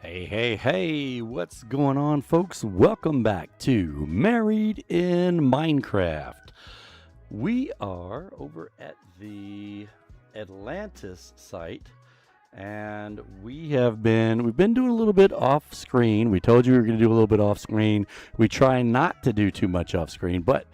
Hey, what's going on, folks? Welcome back to Married in Minecraft. We are over at the Atlantis site, and we've been doing a little bit off screen. We told you we were going to do a little bit off screen. We try not to do too much off screen, but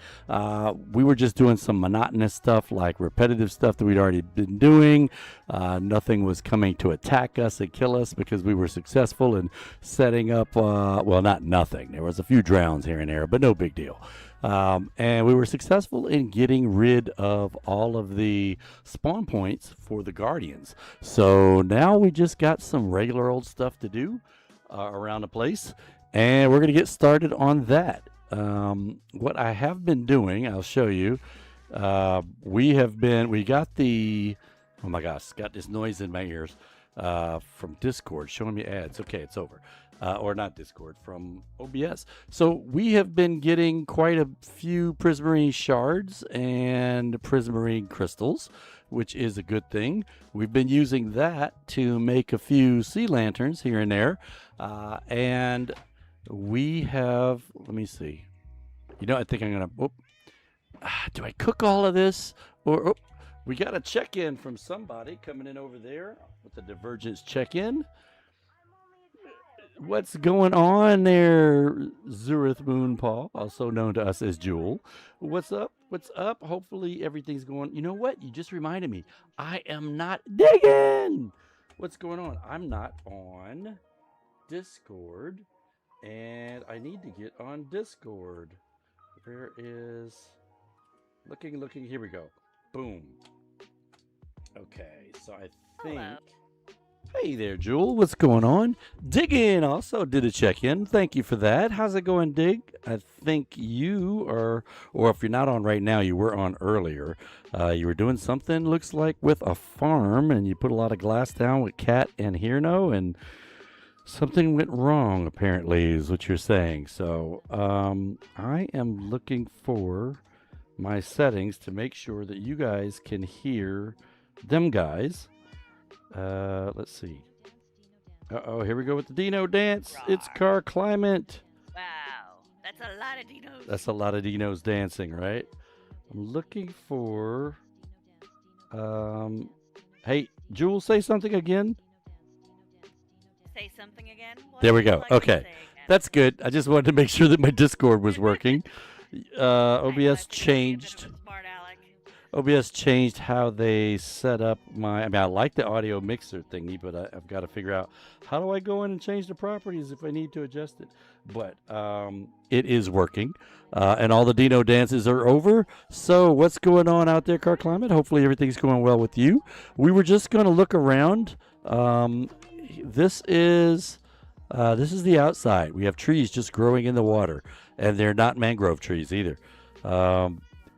we were just doing some monotonous stuff, like repetitive stuff that we'd already been doing. Nothing was coming to attack us and kill us because we were successful in setting up, well, not nothing. There was a few drowns here and there, but no big deal. And we were successful in getting rid of all of the spawn points for the Guardians. So now we just got some regular old stuff to do around the place, and we're going to get started on that. What I have been doing, I'll show you. We got the, oh my gosh, got this noise in my ears from Discord showing me ads. Okay, it's over. Or not Discord, from OBS. So we have been getting quite a few prismarine shards and prismarine crystals, which is a good thing. We've been using that to make a few sea lanterns here and there. And we have, let me see. I think I'm going to, do I cook all of this? Or, we got a check-in from somebody coming in over there with the Divergence check-in. What's going on there, Zurith Moonpaw, also known to us as Jewel? What's up? Hopefully everything's going. You know what? You just reminded me. I am not digging. What's going on? I'm not on Discord, and I need to get on Discord. Where is... Looking. Here we go. Boom. Okay, so I think... Hello. Hey there, Jewel. What's going on? Dig-In also did a check-in. Thank you for that. How's it going, Dig? I think you are, or if you're not on right now, you were on earlier. You were doing something, looks like, with a farm, and you put a lot of glass down with Cat and Hirno, and something went wrong, apparently, is what you're saying. So I am looking for my settings to make sure that you guys can hear them guys. Let's see. Here we go with the Dino dance. Roar. It's Car Climate. Wow, that's a lot of dinos. That's a lot of dinos dancing, right? I'm looking for... Hey, Jewel, say something again. Say something again? There we go. Okay, that's good. I just wanted to make sure that my Discord was working. OBS changed. OBS changed how they set up my... I like the audio mixer thingy, but I've got to figure out how do I go in and change the properties if I need to adjust it. But it is working, and all the Dino dances are over. So what's going on out there, Car Climate? Hopefully everything's going well with you. We were just going to look around. This is the outside. We have trees just growing in the water, and they're not mangrove trees either.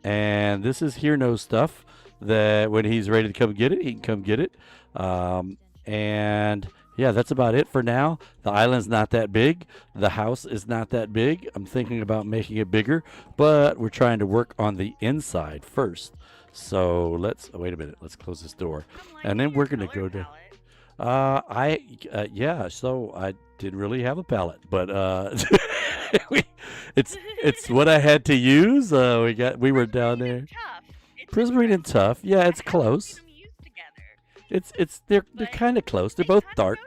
And this is Hirno's stuff that when he's ready to come get it, he can come get it. And yeah, that's about it for now. The island's not that big. The house is not that big. I'm thinking about making it bigger, but we're trying to work on the inside first. So let's, wait a minute, let's close this door. And then we're going to go to... yeah, so I didn't really have a palette, but it's what I had to use. We were down there. Prismarine and Tough. Yeah, it's close. They're kind of close. They're both dark.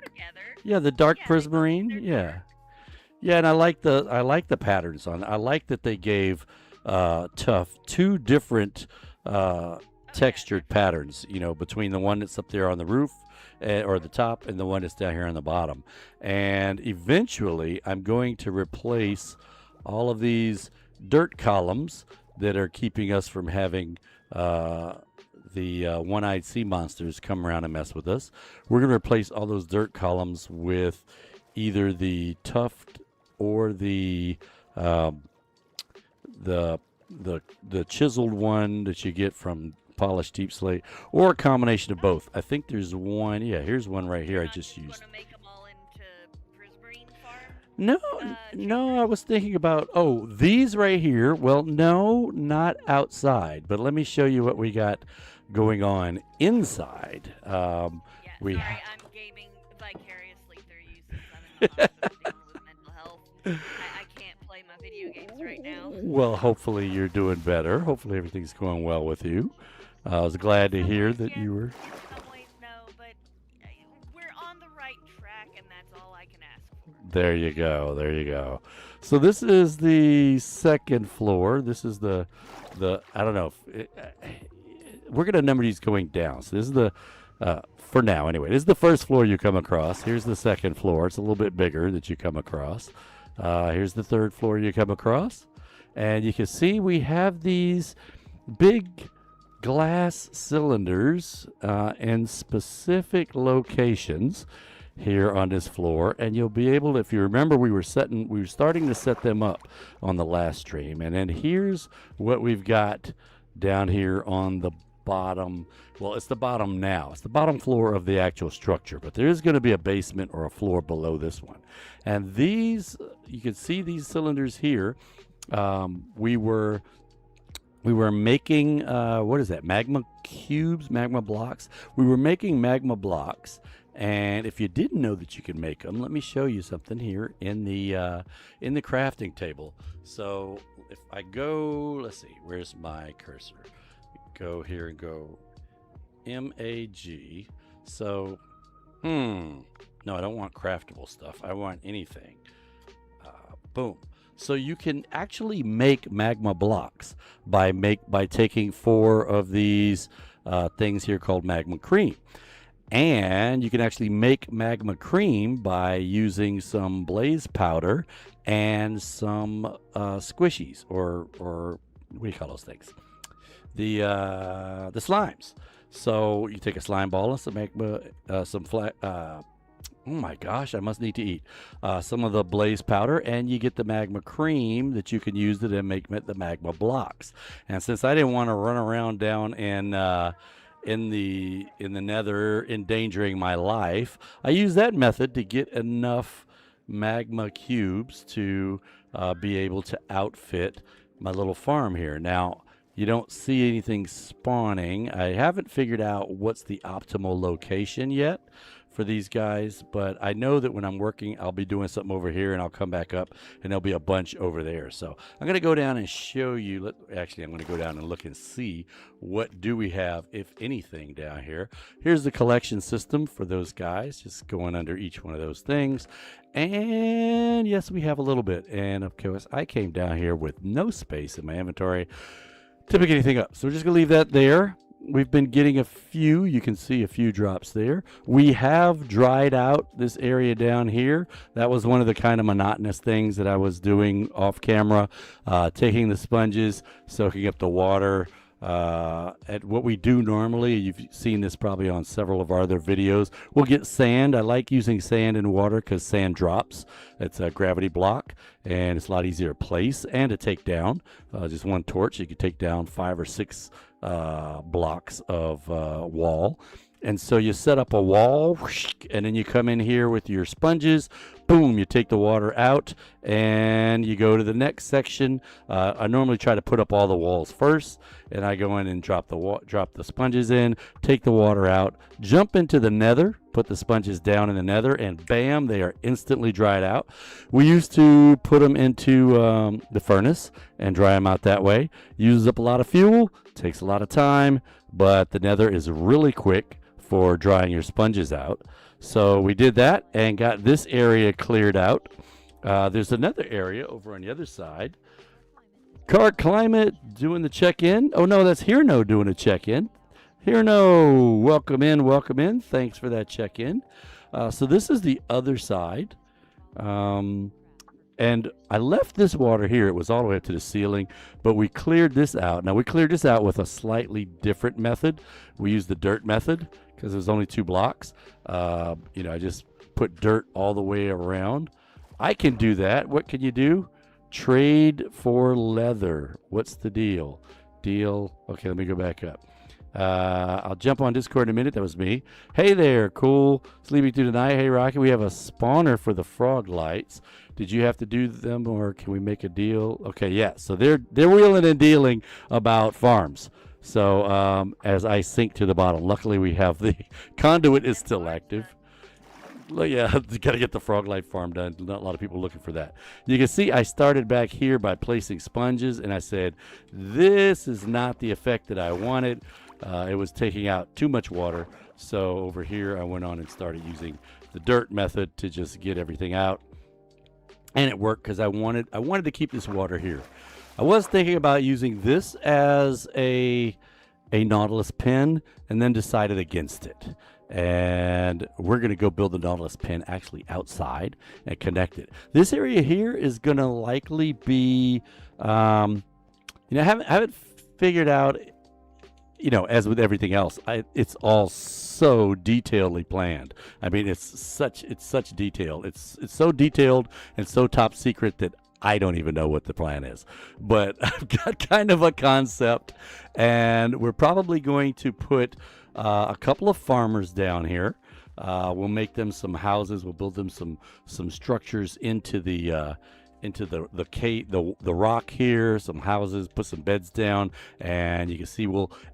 Yeah, the dark Prismarine. Yeah. Yeah, and I like the patterns on it. I like that they gave Tough two different textured patterns, between the one that's up there on the roof or the top and the one that's down here on the bottom. And eventually I'm going to replace all of these dirt columns that are keeping us from having the one-eyed sea monsters come around and mess with us. We're going to replace all those dirt columns with either the tuft or the chiseled one that you get from polished deep slate, or a combination of both. I think there's one. Yeah, here's one right here I just used. Make them all into Prismarine farm? No, I was thinking about, these right here. Well, no, not outside, but let me show you what we got going on inside. I'm gaming vicariously through you since I'm in dealing with mental health. I can't play my video games right now. Well, hopefully you're doing better. Hopefully everything's going well with you. I was glad to In some hear ways, that yes. you were. In some ways, no. But we're on the right track, and that's all I can ask for. There you go. There you go. So this is the second floor. This is the I don't know. We're gonna number these going down. So this is the for now anyway. This is the first floor you come across. Here's the second floor. It's a little bit bigger that you come across. Here's the third floor you come across, and you can see we have these big glass cylinders in specific locations here on this floor, and you'll be able to, if you remember, we were starting to set them up on the last stream, and then here's what we've got down here on the bottom. Well, it's the bottom now. It's the bottom floor of the actual structure, but there is going to be a basement or a floor below this one. And these, you can see these cylinders here. We were making what is that? Magma cubes, magma blocks. We were making magma blocks, and if you didn't know that you could make them, let me show you something here in the crafting table. So if I go, let's see, where's my cursor? Go here and go MAG. So, no, I don't want craftable stuff. I want anything. Boom. So you can actually make magma blocks by taking 4 of these things here called magma cream. And you can actually make magma cream by using some blaze powder and some squishies, or what do you call those things? The slimes. So you take a slime ball and some magma, oh my gosh, I must need to eat some of the blaze powder, and you get the magma cream that you can use to then make the magma blocks. And since I didn't want to run around down in the nether endangering my life, I used that method to get enough magma cubes to be able to outfit my little farm here. Now, you don't see anything spawning. I haven't figured out what's the optimal location yet for these guys, but I know that when I'm working, I'll be doing something over here, and I'll come back up, and there'll be a bunch over there. So I'm going to go down and show you. Actually, I'm going to go down and look and see what do we have, if anything, down here. Here's the collection system for those guys, just going under each one of those things. And yes, we have a little bit. And of course, I came down here with no space in my inventory to pick anything up. So we're just going to leave that there. We've been getting a few. You can see a few drops there. We have dried out this area down here. That was one of the kind of monotonous things that I was doing off camera, taking the sponges, soaking up the water. At what we do normally, you've seen this probably on several of our other videos, we'll get sand. I like using sand and water because sand drops. It's a gravity block, and it's a lot easier to place and to take down. Just one torch, you can take down 5 or 6 blocks of wall. And so you set up a wall, and then you come in here with your sponges. Boom, you take the water out, and you go to the next section. I normally try to put up all the walls first, and I go in and drop the sponges in, take the water out, jump into the nether, put the sponges down in the nether, and bam, they are instantly dried out. We used to put them into the furnace and dry them out that way. Uses up a lot of fuel, takes a lot of time, but the nether is really quick for drying your sponges out. So we did that and got this area cleared out. There's another area over on the other side. Car Climate doing the check-in. Oh no, that's Hirno doing a check-in. Hirno, welcome in, welcome in. Thanks for that check-in. So this is the other side. And I left this water here. It was all the way up to the ceiling, but we cleared this out. Now, we cleared this out with a slightly different method. We used the dirt method because there's only 2 blocks. I just put dirt all the way around. I can do that. What can you do? Trade for leather. What's the deal? Okay, let me go back up. I'll jump on Discord in a minute. That was me. Hey there, cool. Sleeping through the night. Hey, Rocky, we have a spawner for the frog lights. Did you have to do them, or can we make a deal? Okay, yeah. So they're wheeling and dealing about farms. So as I sink to the bottom, luckily we have the conduit is still active. Well, yeah, you got to get the frog life farm done. Not a lot of people looking for that. You can see I started back here by placing sponges, and I said, this is not the effect that I wanted. It was taking out too much water. So over here, I went on and started using the dirt method to just get everything out. And it worked because I wanted to keep this water here. I was thinking about using this as a Nautilus pin, and then decided against it. And we're going to go build the Nautilus pin actually outside and connect it. This area here is going to likely be, I haven't figured out, as with everything else, it's all so detailedly planned. I mean, it's such detail. It's so detailed and so top secret that I don't even know what the plan is. But I've got kind of a concept, and we're probably going to put a couple of farmers down here. We'll make them some houses. We'll build them some structures into the rock here, some houses, put some beds down, and you can see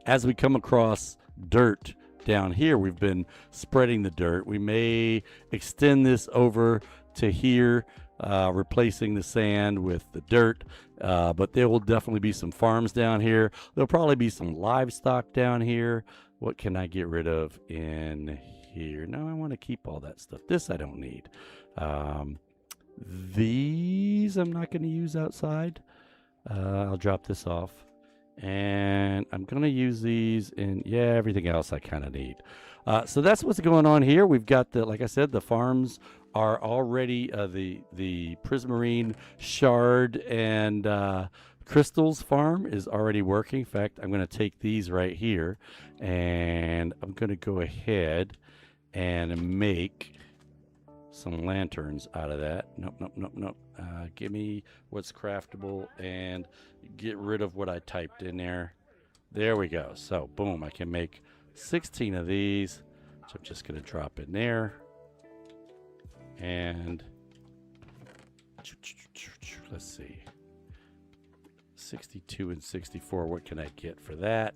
as we come across dirt down here, we've been spreading the dirt. We may extend this over to here, replacing the sand with the dirt, but there will definitely be some farms down here. There'll probably be some livestock down here. What can I get rid of in here? No, I want to keep all that stuff. This I don't need. These I'm not going to use outside. I'll drop this off. And I'm going to use these in, everything else I kind of need. So that's what's going on here. We've got like I said, the farms are already, the Prismarine Shard and Crystals farm is already working. In fact, I'm going to take these right here, and I'm going to go ahead and make some lanterns out of that. Nope. Give me what's craftable and get rid of what I typed in there. There we go. So boom, I can make 16 of these. So I'm just going to drop in there. And let's see. 62 and 64. What can I get for that?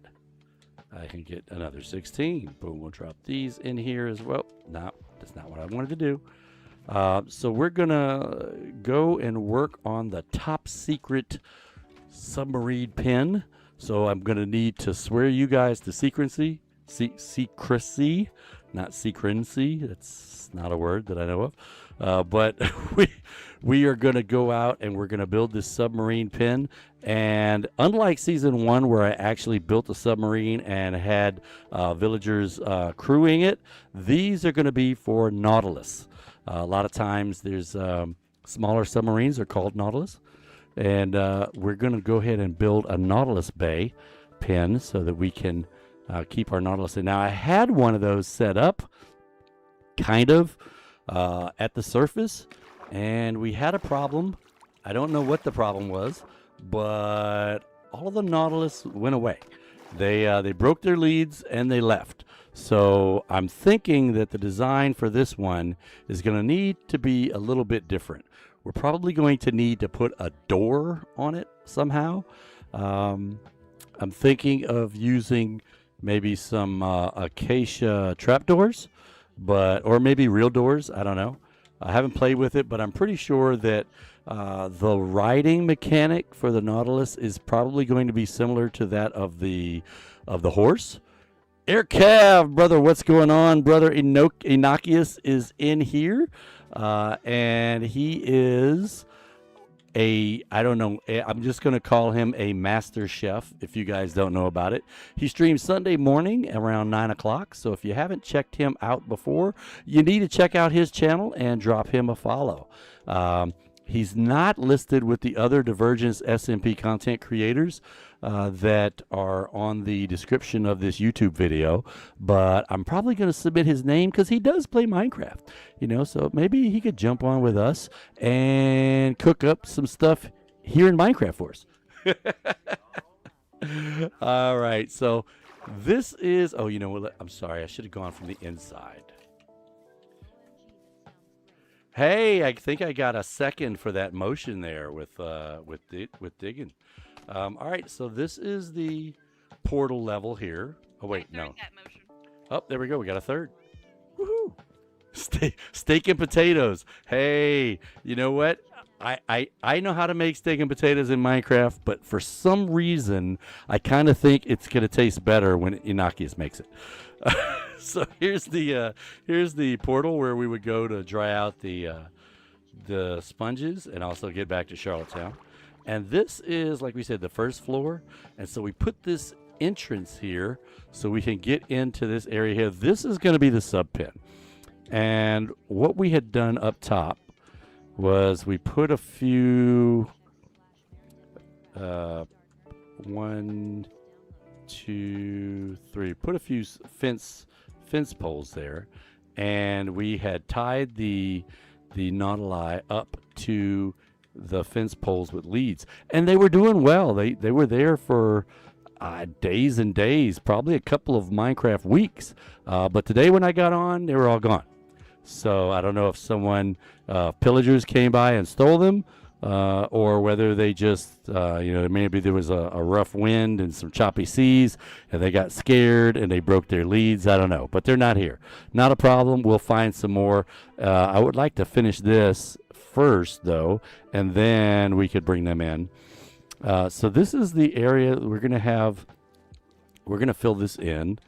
I can get another 16. Boom, we'll drop these in here as well. No, that's not what I wanted to do. So we're going to go and work on the top secret submarine pin. So I'm going to need to swear you guys to secrecy, not secrecy. That's not a word that I know of. But we are going to go out and we're going to build this submarine pin. And unlike season 1, where I actually built a submarine and had villagers crewing it, these are going to be for Nautilus. A lot of times there's smaller submarines are called Nautilus. And we're going to go ahead and build a Nautilus Bay pin so that we can keep our Nautilus in. Now, I had one of those set up kind of at the surface, and we had a problem. I don't know what the problem was, but all of the Nautilus went away. They broke their leads and they left. So I'm thinking that the design for this one is going to need to be a little bit different. We're probably going to need to put a door on it somehow. I'm thinking of using maybe some acacia trapdoors, or maybe real doors. I don't know. I haven't played with it, but I'm pretty sure that the riding mechanic for the Nautilus is probably going to be similar to that of the horse. Air Cav, brother, what's going on? Brother Enochius is in here, and he is I don't know, I'm just going to call him a master chef if you guys don't know about it. He streams Sunday morning around 9 o'clock, so if you haven't checked him out before, you need to check out his channel and drop him a follow. He's not listed with the other Divergence SMP content creators that are on the description of this YouTube video, but I'm probably going to submit his name because he does play Minecraft, so maybe he could jump on with us and cook up some stuff here in Minecraft for us. All right, so this is, I'm sorry, I should have gone from the inside. Hey, I think I got a second for that motion there with digging. All right, so this is the portal level here. Oh wait, no. That motion. Oh, there we go. We got a third. Woohoo! Steak and potatoes. Hey, you know what? I know how to make steak and potatoes in Minecraft, but for some reason, I kind of think it's gonna taste better when Inakius makes it. So here's the portal where we would go to dry out the sponges and also get back to Charlottetown. And this is, like we said, the first floor. And so we put this entrance here so we can get into this area here. This is going to be the sub pen. And what we had done up top was we put a few, 1, 2, 3, put a few fence poles there. And we had tied the Nautilus up to the fence poles with leads, and they were doing well. They were there for days and days, probably a couple of Minecraft weeks. But today when I got on, they were all gone. So I don't know if someone pillagers came by and stole them, or whether they just maybe there was a rough wind and some choppy seas and they got scared and they broke their leads. I don't know, but they're not here. Not a problem. We'll find some more. I would like to finish this first though, and then we could bring them in. So this is the area we're going to fill this in.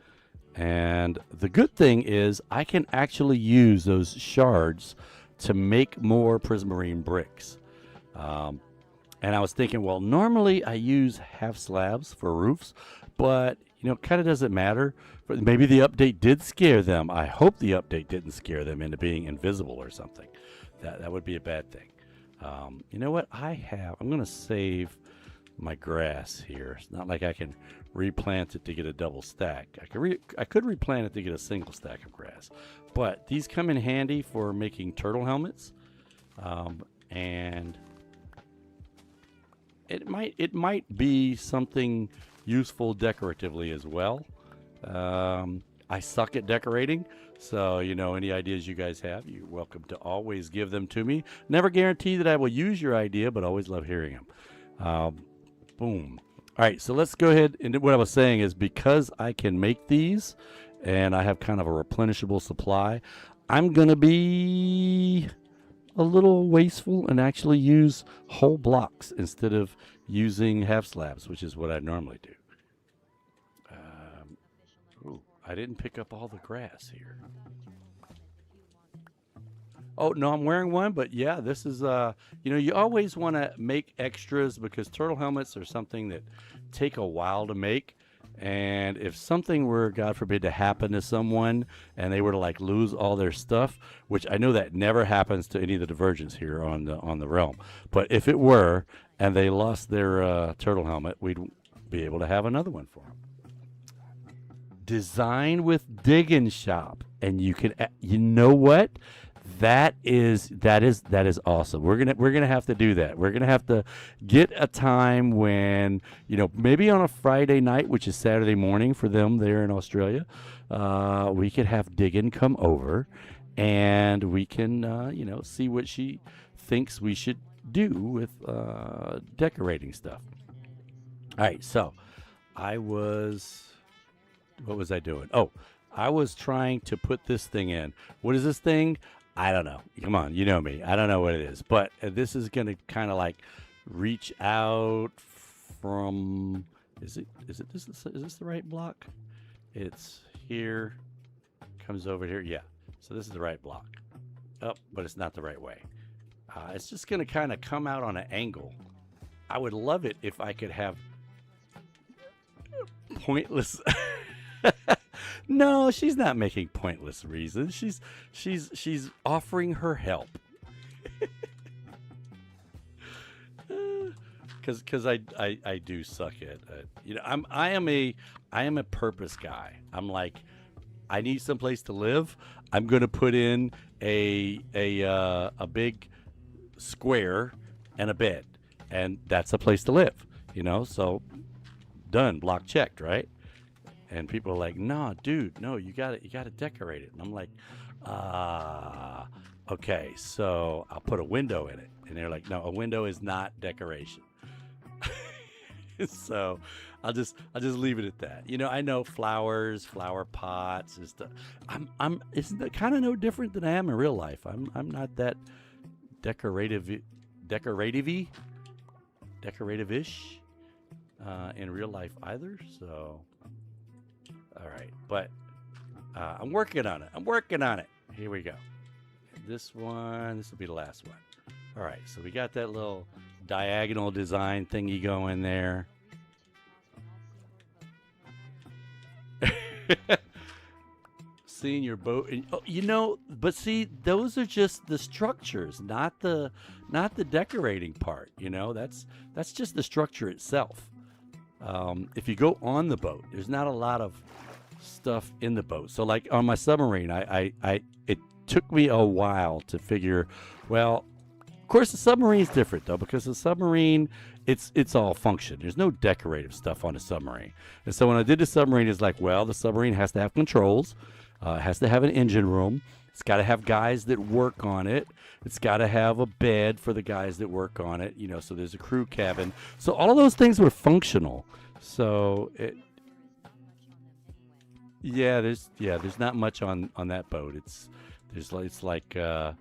And the good thing is I can actually use those shards to make more prismarine bricks. And I was thinking, well, normally I use half slabs for roofs, but kind of doesn't matter. But maybe the update did scare them. I hope the update didn't scare them into being invisible or something. That would be a bad thing. You know what? I'm going to save my grass here. It's not like I can replant it to get a double stack. I could replant it to get a single stack of grass. But these come in handy for making turtle helmets. And it might be something useful decoratively as well. I suck at decorating, so any ideas you guys have, you're welcome to always give them to me. Never guarantee that I will use your idea, but always love hearing them. Boom. All right, so let's go ahead. And what I was saying is, because I can make these and I have kind of a replenishable supply, I'm going to be a little wasteful and actually use whole blocks instead of using half slabs, which is what I normally do. I didn't pick up all the grass here. Oh, no, I'm wearing one, but yeah, this is, you always want to make extras because turtle helmets are something that take a while to make. And if something were, God forbid, to happen to someone and they were to lose all their stuff, which I know that never happens to any of the Divergence here on the realm, but if it were and they lost their turtle helmet, we'd be able to have another one for them. Design with Diggin' Shop, and you can, you know what? That is awesome. We're gonna have to do that. We're gonna have to get a time when maybe on a Friday night, which is Saturday morning for them there in Australia. We could have Diggin' come over, and we can see what she thinks we should do with decorating stuff. All right, so what was I doing? Oh, I was trying to put this thing in. What is this thing? I don't know. Come on, you know me. I don't know what it is. But this is going to kind of reach out from... Is this the right block? It's here. Comes over here. Yeah. So this is the right block. Oh, but it's not the right way. It's just going to kind of come out on an angle. I would love it if I could have pointless... No, she's not making pointless reasons. She's offering her help. Because I do suck at I am a purpose guy. I'm like, I need someplace to live. I'm gonna put in a big square and a bed, and that's a place to live. So done, block checked, right? And people are like, "Nah, dude, no, you gotta decorate it." And I'm like, okay, so I'll put a window in it. And they're like, "No, a window is not decoration." So I'll just leave it at that. You know, I know flowers, flower pots, and stuff. Isn't that kind of no different than I am in real life? I'm not that decorative, decorative decorative-ish in real life either. So, all right, but I'm working on it. I'm working on it. Here we go. This one, this will be the last one. All right, so we got that little diagonal design thingy going there. Seeing your boat, and, oh, you know, but see, those are just the structures, not the decorating part. You know, that's just the structure itself. If you go on the boat, there's not a lot of stuff in the boat. So, like on my submarine, it took me a while to figure. Well, of course, the submarine's different though, because the submarine, it's all function. There's no decorative stuff on the submarine. And so when I did the submarine, it's like, well, the submarine has to have controls. It has to have an engine room. It's got to have guys that work on it. It's got to have a bed for the guys that work on it. You know, so there's a crew cabin. So all of those things were functional. So there's not much on that boat. It's like the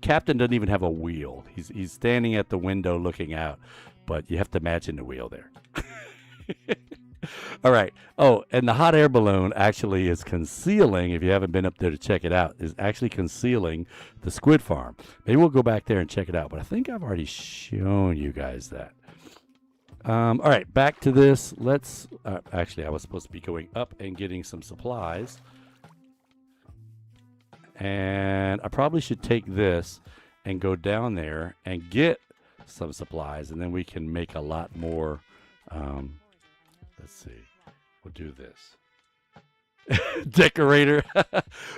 captain doesn't even have a wheel. He's standing at the window looking out, but you have to imagine the wheel there. All right. Oh, and the hot air balloon actually is concealing, if you haven't been up there to check it out, is actually concealing the squid farm. Maybe we'll go back there and check it out, but I think I've already shown you guys that. All right, back to this. Let's, actually, I was supposed to be going up and getting some supplies. And I probably should take this and go down there and get some supplies, and then we can make a lot more. Let's see. We'll do this. Decorator.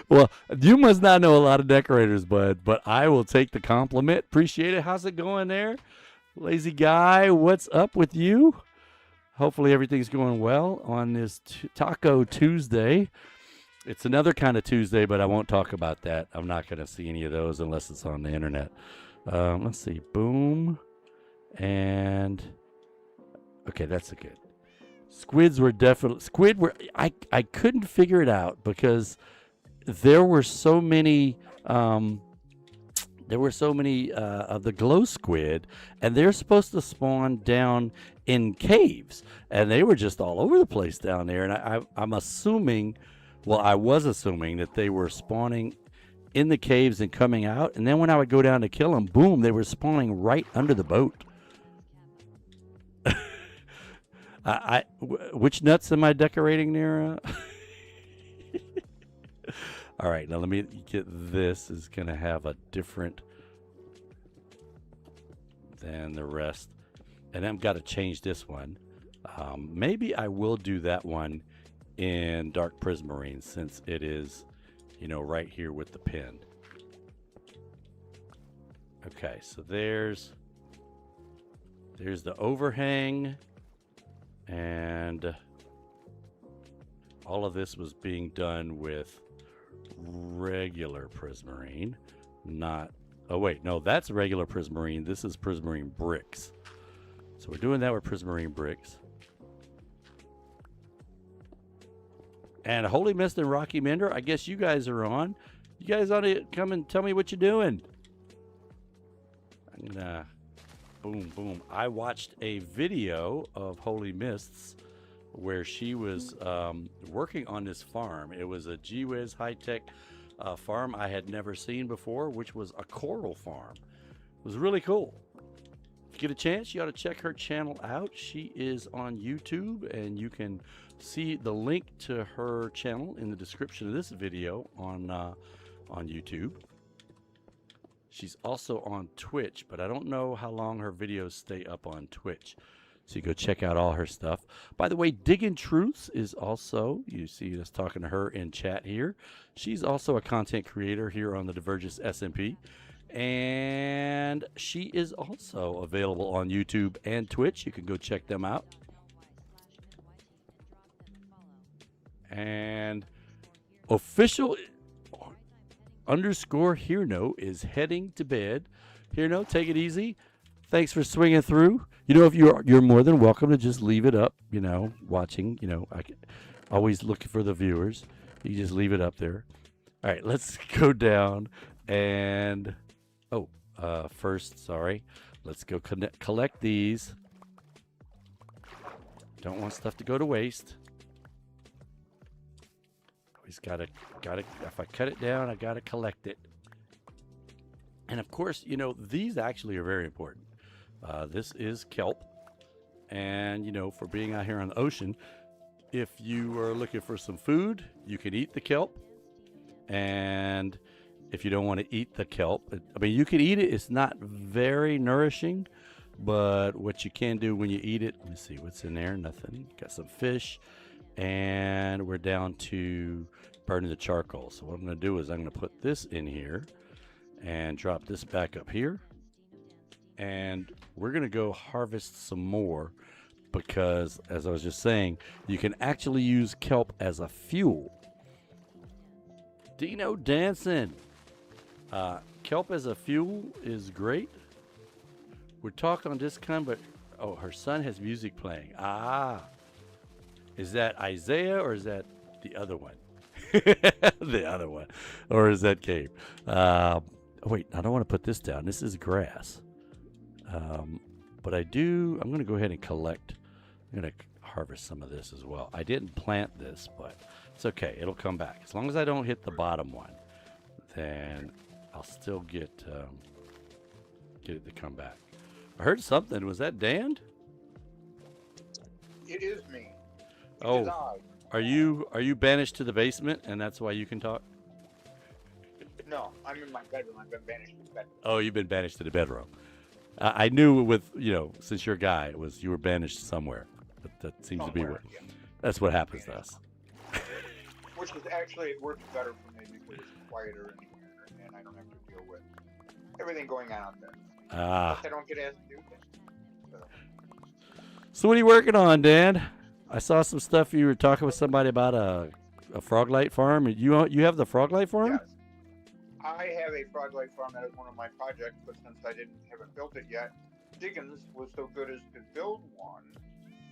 Well, you must not know a lot of decorators, bud, but I will take the compliment. Appreciate it. How's it going there? Lazy guy, what's up with you? Hopefully everything's going well on this Taco Tuesday. It's another kind of Tuesday, but I won't talk about that. I'm not going to see any of those unless it's on the internet. Let's see. Boom. And okay, that's a good. Squids were definitely I couldn't figure it out because there were so many of the glow squid, and they're supposed to spawn down in caves, and they were just all over the place down there. And I'm assuming, well, I was assuming that they were spawning in the caves and coming out, and then when I would go down to kill them, boom, they were spawning right under the boat. Which nuts am I decorating there? All right, now let me get this. Is going to have a different than the rest. And I've got to change this one. Maybe I will do that one in Dark Prismarine since it is, you know, right here with the pin. Okay, so there's the overhang. And all of this was being done with regular Prismarine, not, oh wait, no, that's regular Prismarine. This is Prismarine bricks. So we're doing that with Prismarine bricks. And Holy Mist and Rocky Mender, I guess you guys are on. You guys ought to come and tell me what you're doing. I'm gonna... Boom, boom. I watched a video of Holy Mists where she was working on this farm. It was a gee-whiz high-tech farm I had never seen before, which was a coral farm. It was really cool. If you get a chance, you ought to check her channel out. She is on YouTube, and you can see the link to her channel in the description of this video on YouTube. She's also on Twitch, but I don't know how long her videos stay up on Twitch. So you go check out all her stuff. By the way, Diggin' Truths is also, you see us talking to her in chat here. She's also a content creator here on the Divergence SMP. And she is also available on YouTube and Twitch. You can go check them out. And official... _ Hirno is heading to bed. Hirno, take it easy. Thanks for swinging through. You know, if you're more than welcome to just leave it up. You know, watching. You know, always looking for the viewers. You just leave it up there. All right, let's go down and first, sorry, let's go collect these. Don't want stuff to go to waste. Always gotta. If I cut it down, I gotta collect it. And of course, you know, these actually are very important. This is kelp, and you know, for being out here on the ocean, if you are looking for some food, you can eat the kelp. And if you don't want to eat the kelp, I mean, you can eat it. It's not very nourishing, but what you can do when you eat it, let me see what's in there. Nothing. Got some fish, and we're down to burning the charcoal. So what I'm going to do is I'm going to put this in here and drop this back up here, and we're going to go harvest some more because, as I was just saying, you can actually use kelp as a fuel. Dino dancing. Kelp as a fuel is great. We're talking on this kind, but her son has music playing. Is that Isaiah or is that the other one? The other one, or is that Gabe? Wait, I don't want to put this down. This is grass. But I'm going to go ahead and collect. I'm going to harvest some of this as well. I didn't plant this, but it's okay. It'll come back. As long as I don't hit the bottom one, then I'll still get it to come back. I heard something. Was that Dan? It is me. It Oh, is I. are you banished to the basement and that's why you can talk? No, I'm in my bedroom. I've been banished to the bedroom. Oh, you've been banished to the bedroom. I knew with, you know, since you're a guy, you were banished somewhere. But that seems to be Somewhere, what. yeah. That's what happens to us. Which is actually, it works better for me because it's quieter in here and I don't have to deal with everything going on there. Ah. I don't get asked to do things. So what are you working on, Dan? I saw some stuff. You were talking with somebody about a frog light farm. You have the frog light farm? Yes. I have a frog light farm. That is one of my projects, but since I haven't built it yet, Diggins was so good as to build one,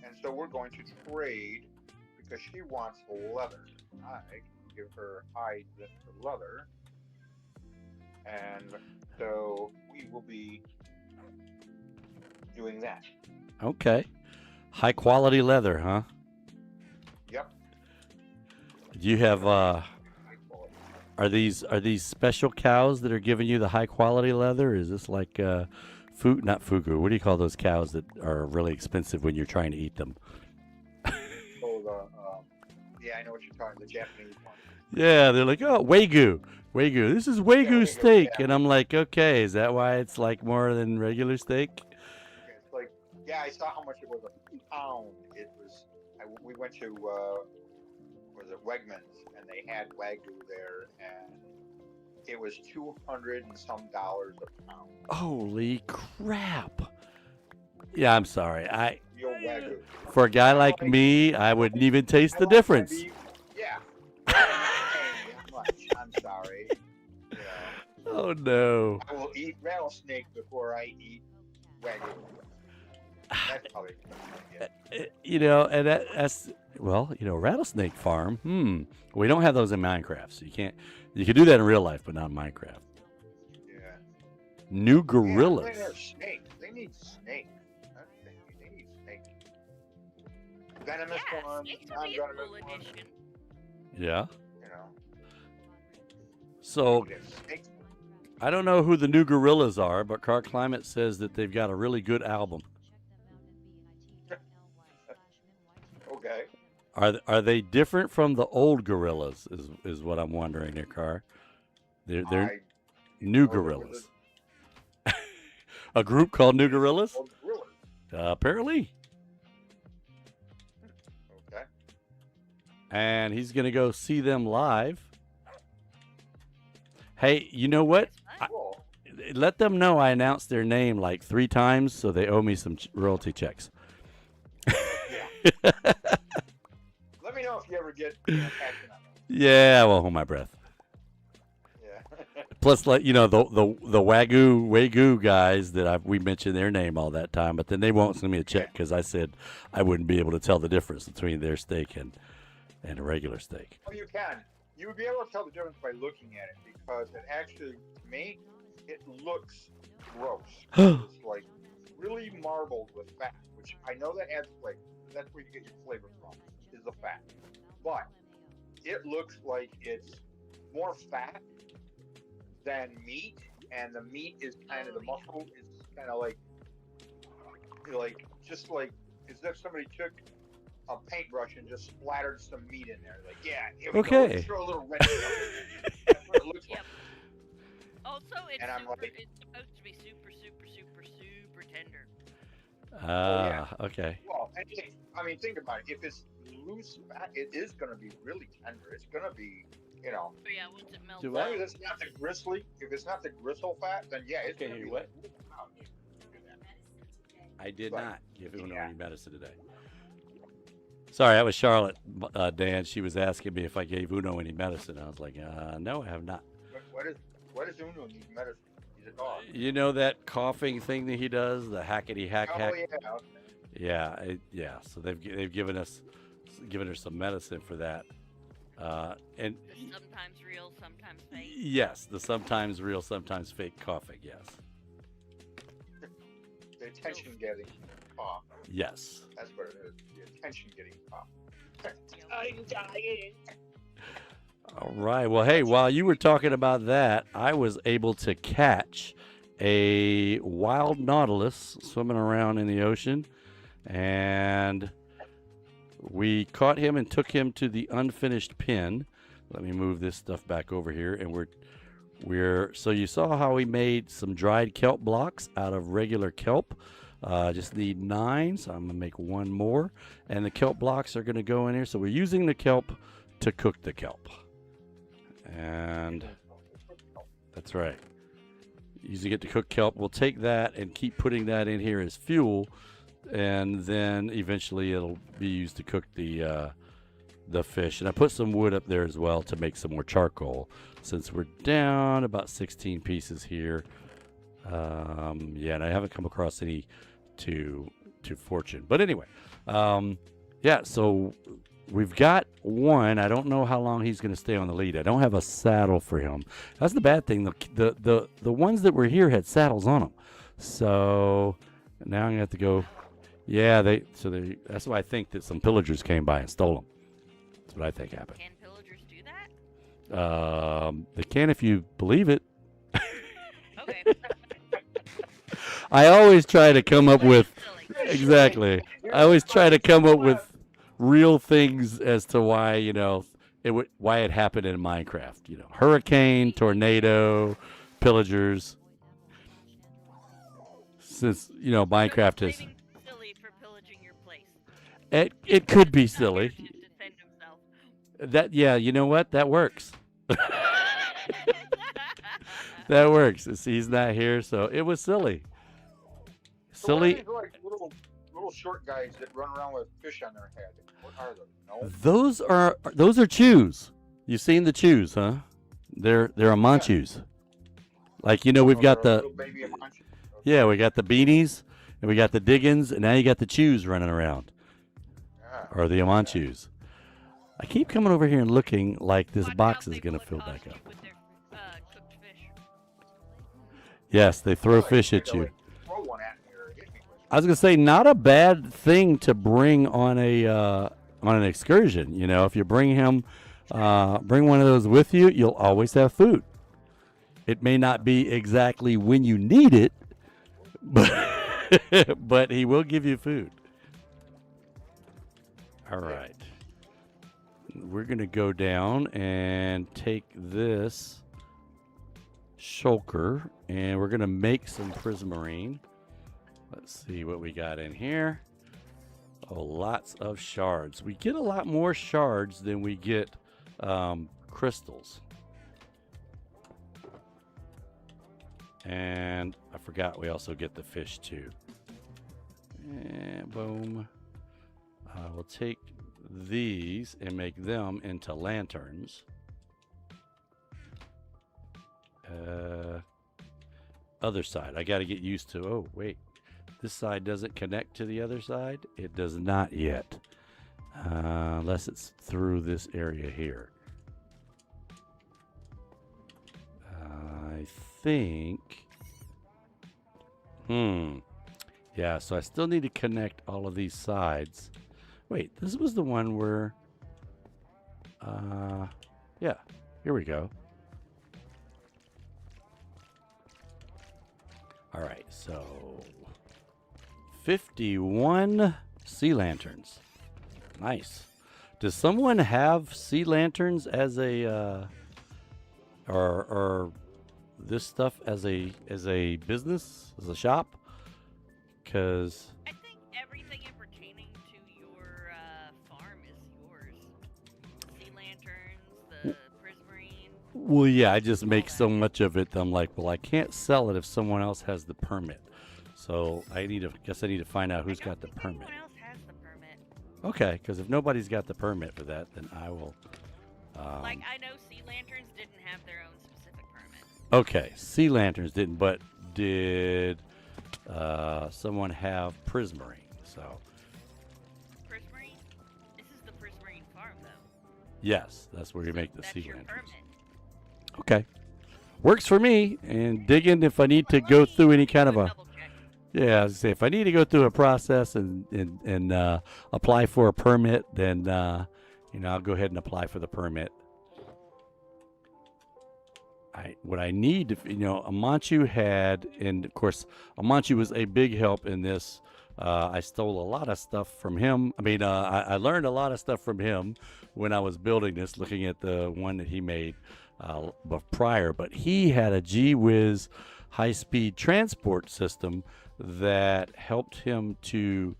and so we're going to trade because she wants leather. I can give her hide for leather, and so we will be doing that. Okay. High quality leather, huh? Yep. Do you have High quality. are these special cows that are giving you the high quality leather? Is this like not fugu? What do you call those cows that are really expensive when you're trying to eat them? Yeah, I know what you're talking. The Japanese one. Yeah, they're like, oh, Wagyu. Wagyu. This is Wagyu Wagyu, steak. yeah. And I'm like, okay, is that why it's like more than regular steak? It's like, yeah, I saw how much it was a pound. It was. We went to was it Wegmans, and they had Wagyu there, and it was $200 and some a pound. Holy crap. Yeah, I'm sorry. Real Wagyu. For a guy like me, I wouldn't even taste the difference. Yeah. I don't pay that much. I'm sorry. You know, Oh no. I will eat rattlesnake before I eat Wagyu. That's probably You know, and that's well, you know, rattlesnake farm. We don't have those in Minecraft, so you can't. You can do that in real life, but not in Minecraft. yeah. New Yeah, gorillas. they have snakes. They need snakes. They need snakes. Venomous Yeah, ones, snakes would be a non-venomous cool ones. addition. Yeah. You know. So They have snakes. I don't know who the new gorillas are, but Car Climate says that they've got a really good album. Okay. Are they different from the old gorillas? Is what I'm wondering, there, Car. They're I new know there was gorillas. A group called New Gorillas? old gorillas. Apparently. Okay. And he's gonna go see them live. Hey, you know what? Cool. Let them know I announced their name like 3 times, so they owe me some royalty checks. Yeah. Let me know if you ever get passionate on them. Yeah, I won't hold my breath. Yeah. Plus, like the Wagyu guys that we mentioned their name all that time, but then they won't send me a check because I said I wouldn't be able to tell the difference between their steak and a regular steak. Oh, you can. You would be able to tell the difference by looking at it because it actually, to me, it looks gross. It's like really marbled with fat, which I know that adds flavor. That's where you get your flavor from, is the fat. But it looks like it's more fat than meat, and the meat is kind of the muscle is kind of like just like as if somebody took a paintbrush and just splattered some meat in there. Like, yeah, here we go. Let's throw a little red stuff in there. That's what it looks like. Also, it's, And I'm super, like, it's supposed to be super, super, super, super tender. Okay. Well, I mean, think about it. If it's loose fat, it is going to be really tender. It's going to be, But yeah, once it melts as long as it's not the gristly, if it's not the gristle fat, then yeah, it's going to be what? like, wow, I did But, not give Uno yeah. any medicine today. Sorry, that was Charlotte, Dan. She was asking me if I gave Uno any medicine. I was like, no, I have not. what is Uno need medicine? He's a dog. You know that coughing thing that he does, the hackety hack hack? Oh, yeah. Okay. Yeah. So they've given her some medicine for that. And sometimes real, sometimes fake. yes, the sometimes real, sometimes fake coughing. Yes. The attention getting cough. Yes. That's what it is. The attention getting cough. I'm dying. All right. Well, hey, while you were talking about that, I was able to catch a wild nautilus swimming around in the ocean, and we caught him and took him to the unfinished pen. Let me move this stuff back over here, and so you saw how we made some dried kelp blocks out of regular kelp. Just need 9, so I'm gonna make one more, and the kelp blocks are gonna go in here. So we're using the kelp to cook the kelp, and that's right. Using it to cook kelp. We'll take that and keep putting that in here as fuel, and then eventually it'll be used to cook the fish. And I put some wood up there as well to make some more charcoal, since we're down about 16 pieces here. Yeah, and I haven't come across any to fortune. But anyway, yeah, so we've got one. I don't know how long he's going to stay on the lead. I don't have a saddle for him. That's the bad thing. The ones that were here had saddles on them. So now I'm going to have to go. Yeah, that's why I think that some pillagers came by and stole them. That's what I think happened. Can pillagers do that? They can if you believe it. Okay. I always try to come up with exactly. I always try to come up with real things as to why why it happened in Minecraft. Hurricane, tornado, pillagers. Since Minecraft is silly for pillaging your place. it could be silly. To defend himself. You know what? That works. That works. He's not here, so it was silly. So what are Silly. these, like little short guys that run around with fish on their head? What are those? No? Those are chews. You've seen the chews, huh? They're Amanchus. Like we've got the little baby Amanchus. yeah, we got the beanies and we got the diggins, and now you got the chews running around, Yeah. or the Amanchus. I keep coming over here and looking like this Watch box out, is they gonna will fill accost back you up. with their, cooked fish. Yes, they throw Like, fish they at go, you. like, throw one at me or hit me with it. I was gonna say, not a bad thing to bring on an excursion. If you bring one of those with you, you'll always have food. It may not be exactly when you need it, but he will give you food. All right, we're gonna go down and take this shulker, and we're gonna make some prismarine. Let's see what we got in here. Oh, lots of shards. We get a lot more shards than we get crystals. And I forgot we also get the fish too. And boom. We'll take these and make them into lanterns. Other side. I got to get used to. Oh, wait. This side doesn't connect to the other side? It does not yet. Unless it's through this area here. I think... Yeah, so I still need to connect all of these sides. Wait, this was the one where... yeah, here we go. All right, so 51 sea lanterns. Nice. Does someone have sea lanterns as a or this stuff as a business, as a shop? Because I think everything pertaining to your farm is yours. Sea lanterns, the prismarine. well, yeah, I just make that. so much of it that I'm like, well, I can't sell it if someone else has the permit. So I guess I need to find out who's got the permit. Anyone else has the permit. Okay, because if nobody's got the permit for that, then I will. Like, I know sea lanterns didn't have their own specific permit. Okay, sea lanterns didn't, but did someone have prismarine? So Prismarine? This is the prismarine farm, though. yes, that's where you make the That's sea your lanterns. permit. Okay, works for me. And dig in if I need to go through any kind of a. Double check. Yeah, I was gonna say if I need to go through a process and apply for a permit, then I'll go ahead and apply for the permit. What I need, Amanchu had, and of course, Amanchu was a big help in this. I stole a lot of stuff from him. I mean, I learned a lot of stuff from him when I was building this, looking at the one that he made prior. But he had a gee whiz high-speed transport system that helped him to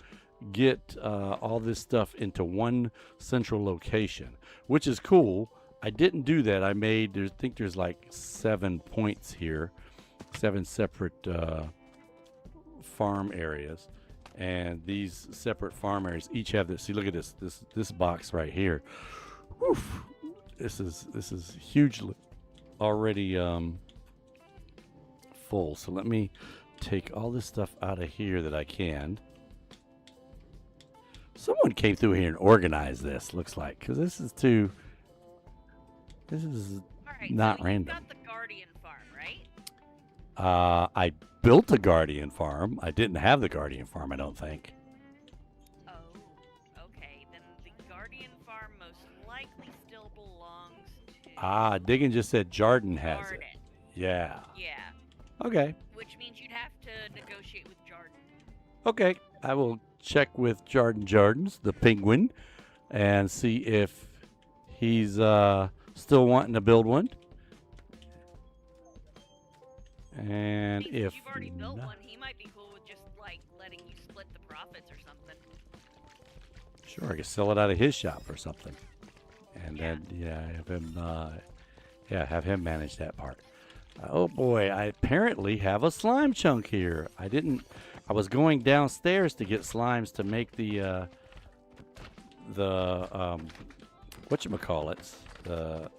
get all this stuff into one central location, which is cool. I didn't do that. I think there's like 7 points here, 7 separate farm areas, and these separate farm areas each have this. See, look at this box right here. Woof. This is hugely already full. So let me take all this stuff out of here that I can. Someone came through here and organized this. Looks like, because this is All right, not so random. You've got the Guardian farm, right? I built a Guardian farm. I didn't have the Guardian farm, I don't think. Oh, okay. Then the Guardian farm most likely still belongs to Diggin just said Jarden has it. Garden. Yeah. Yeah, Okay. which means you'd have to negotiate with Jarden. Okay. I will check with Jardins, the penguin, and see if he's still wanting to build one. And Since if you've already built not- one, he might be cool with just like letting you split the profits or something. Sure, I could sell it out of his shop or something, and Yeah. then have him manage that part. Oh boy, I apparently have a slime chunk here. I was going downstairs to get slimes to make the whatchamacallits, the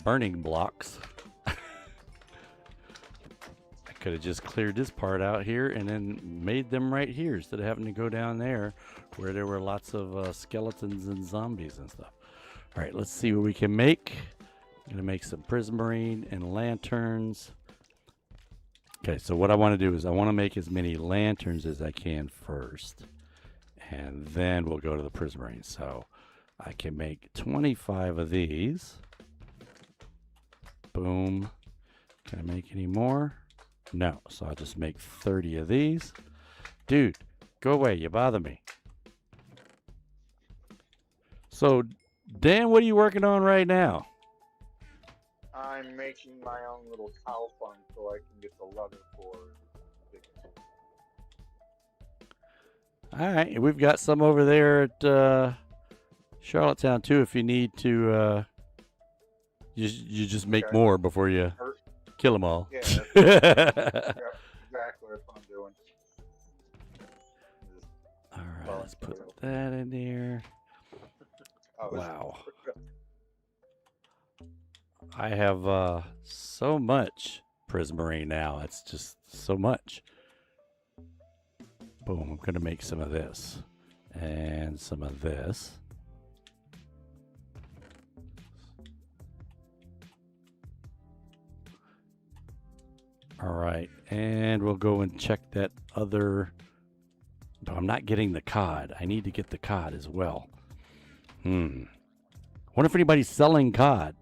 burning blocks. I could have just cleared this part out here and then made them right here instead of having to go down there where there were lots of skeletons and zombies and stuff. All right, let's see what we can make. I'm gonna make some prismarine and lanterns. Okay, so what I want to do is I want to make as many lanterns as I can first, and then we'll go to the prismarine. So I can make 25 of these. Boom. Can I make any more? No, so I'll just make 30 of these. Dude, go away, you bother me. So, Dan, what are you working on right now? I'm making my own little cow farm so I can get the leather for Dickens. All right, and we've got some over there at Charlottetown too. If you need to, you just make Okay. more before you kill them all. Yeah, yeah, exactly. That's what I'm doing. All right, let's put that in there. Oh, this- Wow. I have so much prismarine now. It's just so much. Boom, I'm going to make some of this and some of this. All right, and we'll go and check that other. But I'm not getting the cod. I need to get the cod as well. Wonder if anybody's selling cod.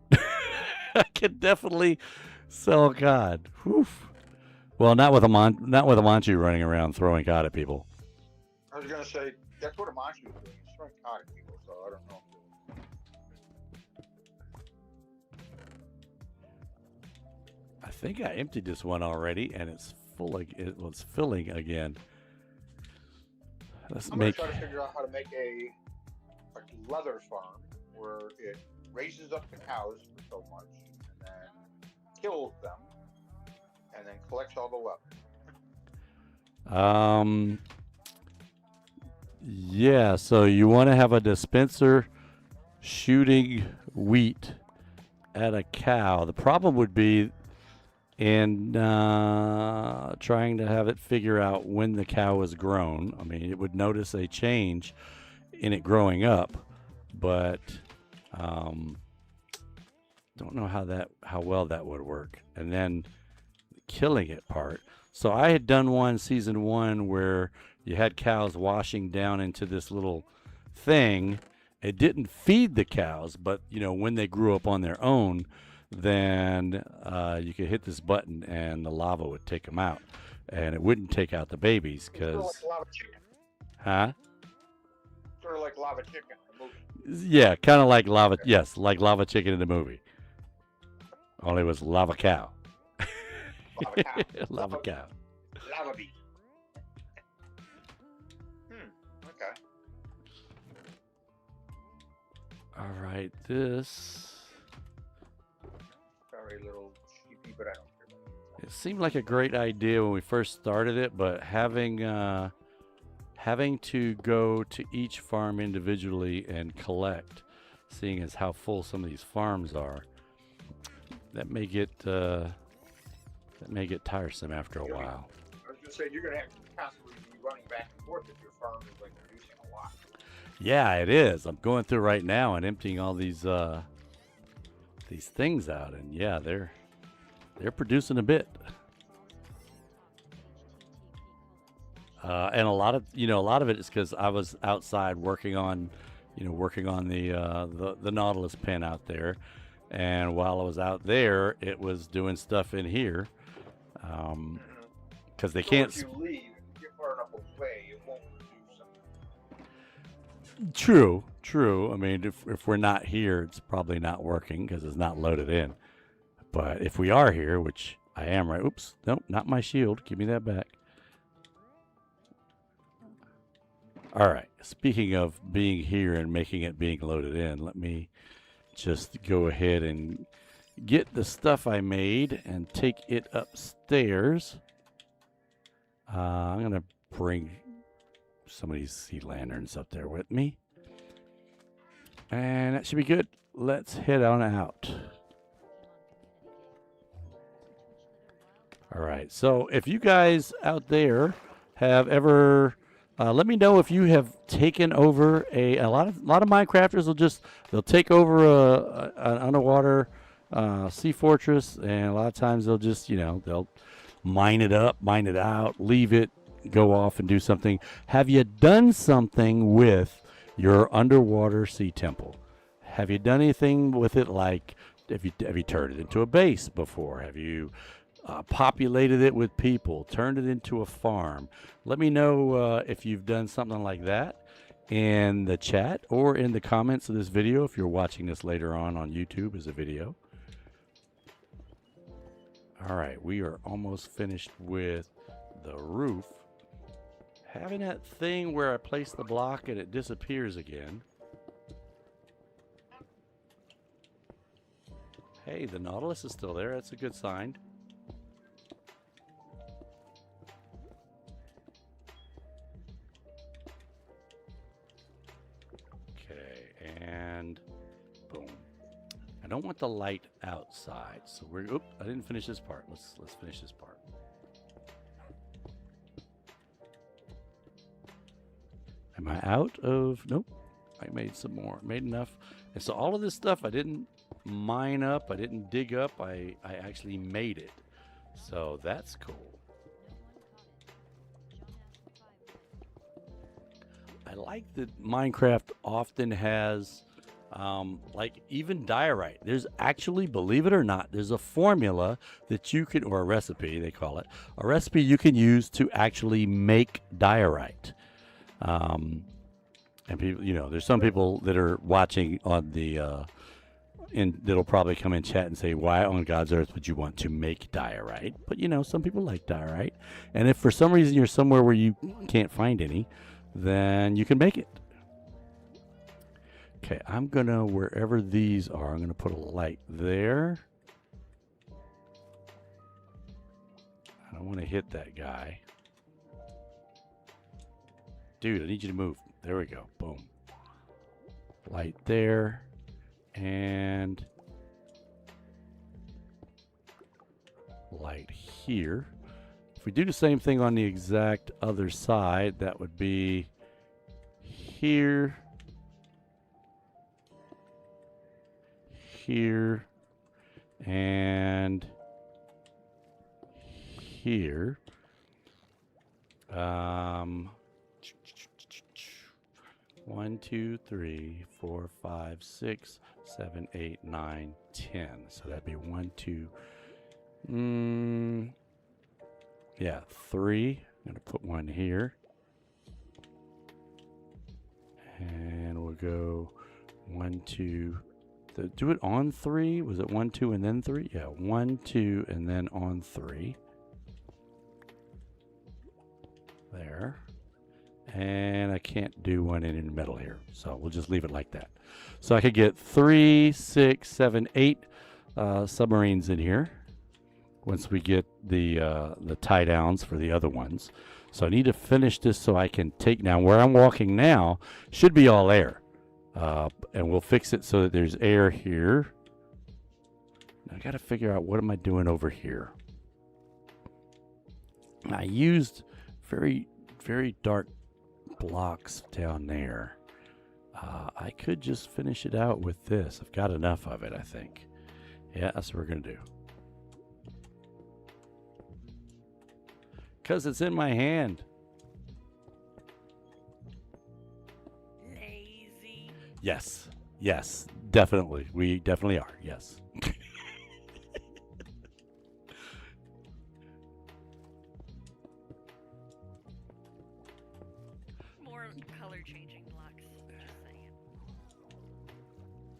I could definitely sell cod. Whew. Well, not with a Manchu running around throwing cod at people. I was gonna say that's what a Manchu is doing. He's throwing cod at people, so I don't know. I think I emptied this one already, and it's full. It was filling again. Let's I'm make. gonna try to figure out how to make a leather farm where it raises up the cows for so much, and then kills them, and then collects all the leather. Yeah. So you want to have a dispenser shooting wheat at a cow. The problem would be in trying to have it figure out when the cow is grown. I mean, it would notice a change in it growing up, but don't know how well that would work. And then the killing it part. So I had done one season 1 where you had cows washing down into this little thing. It didn't feed the cows, but when they grew up on their own, then you could hit this button and the lava would take them out, and it wouldn't take out the babies because. Sort of like lava chicken. Huh? Sort of like lava chicken in the movie. Yeah, kind of like lava. Yes, like lava chicken in the movie. Only it was lava cow. Lava cow. Lava cow. Lava beef. Okay. All right, this. Sorry, little sheepy, but I don't care about it. It seemed like a great idea when we first started it, but having to go to each farm individually and collect, seeing as how full some of these farms are, that may get tiresome after a while. I was gonna say you're gonna have to constantly be running back and forth if your farm is like producing a lot. Yeah, it is. I'm going through right now and emptying all these things out, and yeah, they're producing a bit. And a lot of it is because I was outside working on the Nautilus pen out there, and while I was out there, it was doing stuff in here, because they can't. If you leave, if you get far enough away, it won't produce something. True. I mean, if we're not here, it's probably not working because it's not loaded in. But if we are here, which I am, right? Oops, nope, not my shield. Give me that back. All right. Speaking of being here and making it being loaded in, let me just go ahead and get the stuff I made and take it upstairs. I'm going to bring some of these sea lanterns up there with me. And that should be good. Let's head on out. All right. So if you guys out there have ever... let me know if you have taken over a lot of Minecrafters they'll take over an underwater sea fortress, and a lot of times they'll just they'll mine it up, mine it out, leave it, go off and do something. Have you done something with your underwater sea temple? Have you done anything with it? Like have you turned it into a base before? Have you populated it with people, turned it into a farm? Let me know if you've done something like that in the chat or in the comments of this video if you're watching this later on YouTube as a video. All right, we are almost finished with the roof. Having that thing where I place the block and it disappears again. Hey, the Nautilus is still there. That's a good sign. And boom. I don't want the light outside. So we're, oop, I didn't finish this part. Let's finish this part. Am I out of, nope. I made some more, made enough. And so all of this stuff I didn't mine up, I didn't dig up, I actually made it. So that's cool. I like that Minecraft often has, like even diorite. There's actually, believe it or not, there's a formula that you can, or a recipe, they call it, a recipe you can use to actually make diorite. And people, you know, there's some people that are watching on the, that'll probably come in chat and say, why on God's earth would you want to make diorite? But, you know, some people like diorite. And if for some reason you're somewhere where you can't find any, then you can make it. Okay, I'm going to, wherever these are, I'm going to put a light there. I don't want to hit that guy. Dude, I need you to move. There we go. Boom. Light there. And light here. If we do the same thing on the exact other side, that would be here, here, and here. 1, 2, 3, 4, 5, 6, 7, 8, 9, 10. So that'd be 1, 2. Yeah, 3. I'm gonna put one here, and we'll go 1, 2. Do it on 3. Was it 1, 2, and then 3? Yeah, 1, 2, and then on 3. There. And I can't do one in the middle here, so we'll just leave it like that. So I could get 3, 6, 7, 8 submarines in here once we get the tie downs for the other ones. So I need to finish this so I can take down where I'm walking now. Should be all air, and we'll fix it so that there's air here. I got to figure out what am I doing over here. I used very dark blocks down there. I could just finish it out with this. I've got enough of it, I think. Yeah, that's what we're gonna do. Because it's in my hand. Lazy. Yes, definitely. We definitely are, yes. Color changing blocks. Just saying.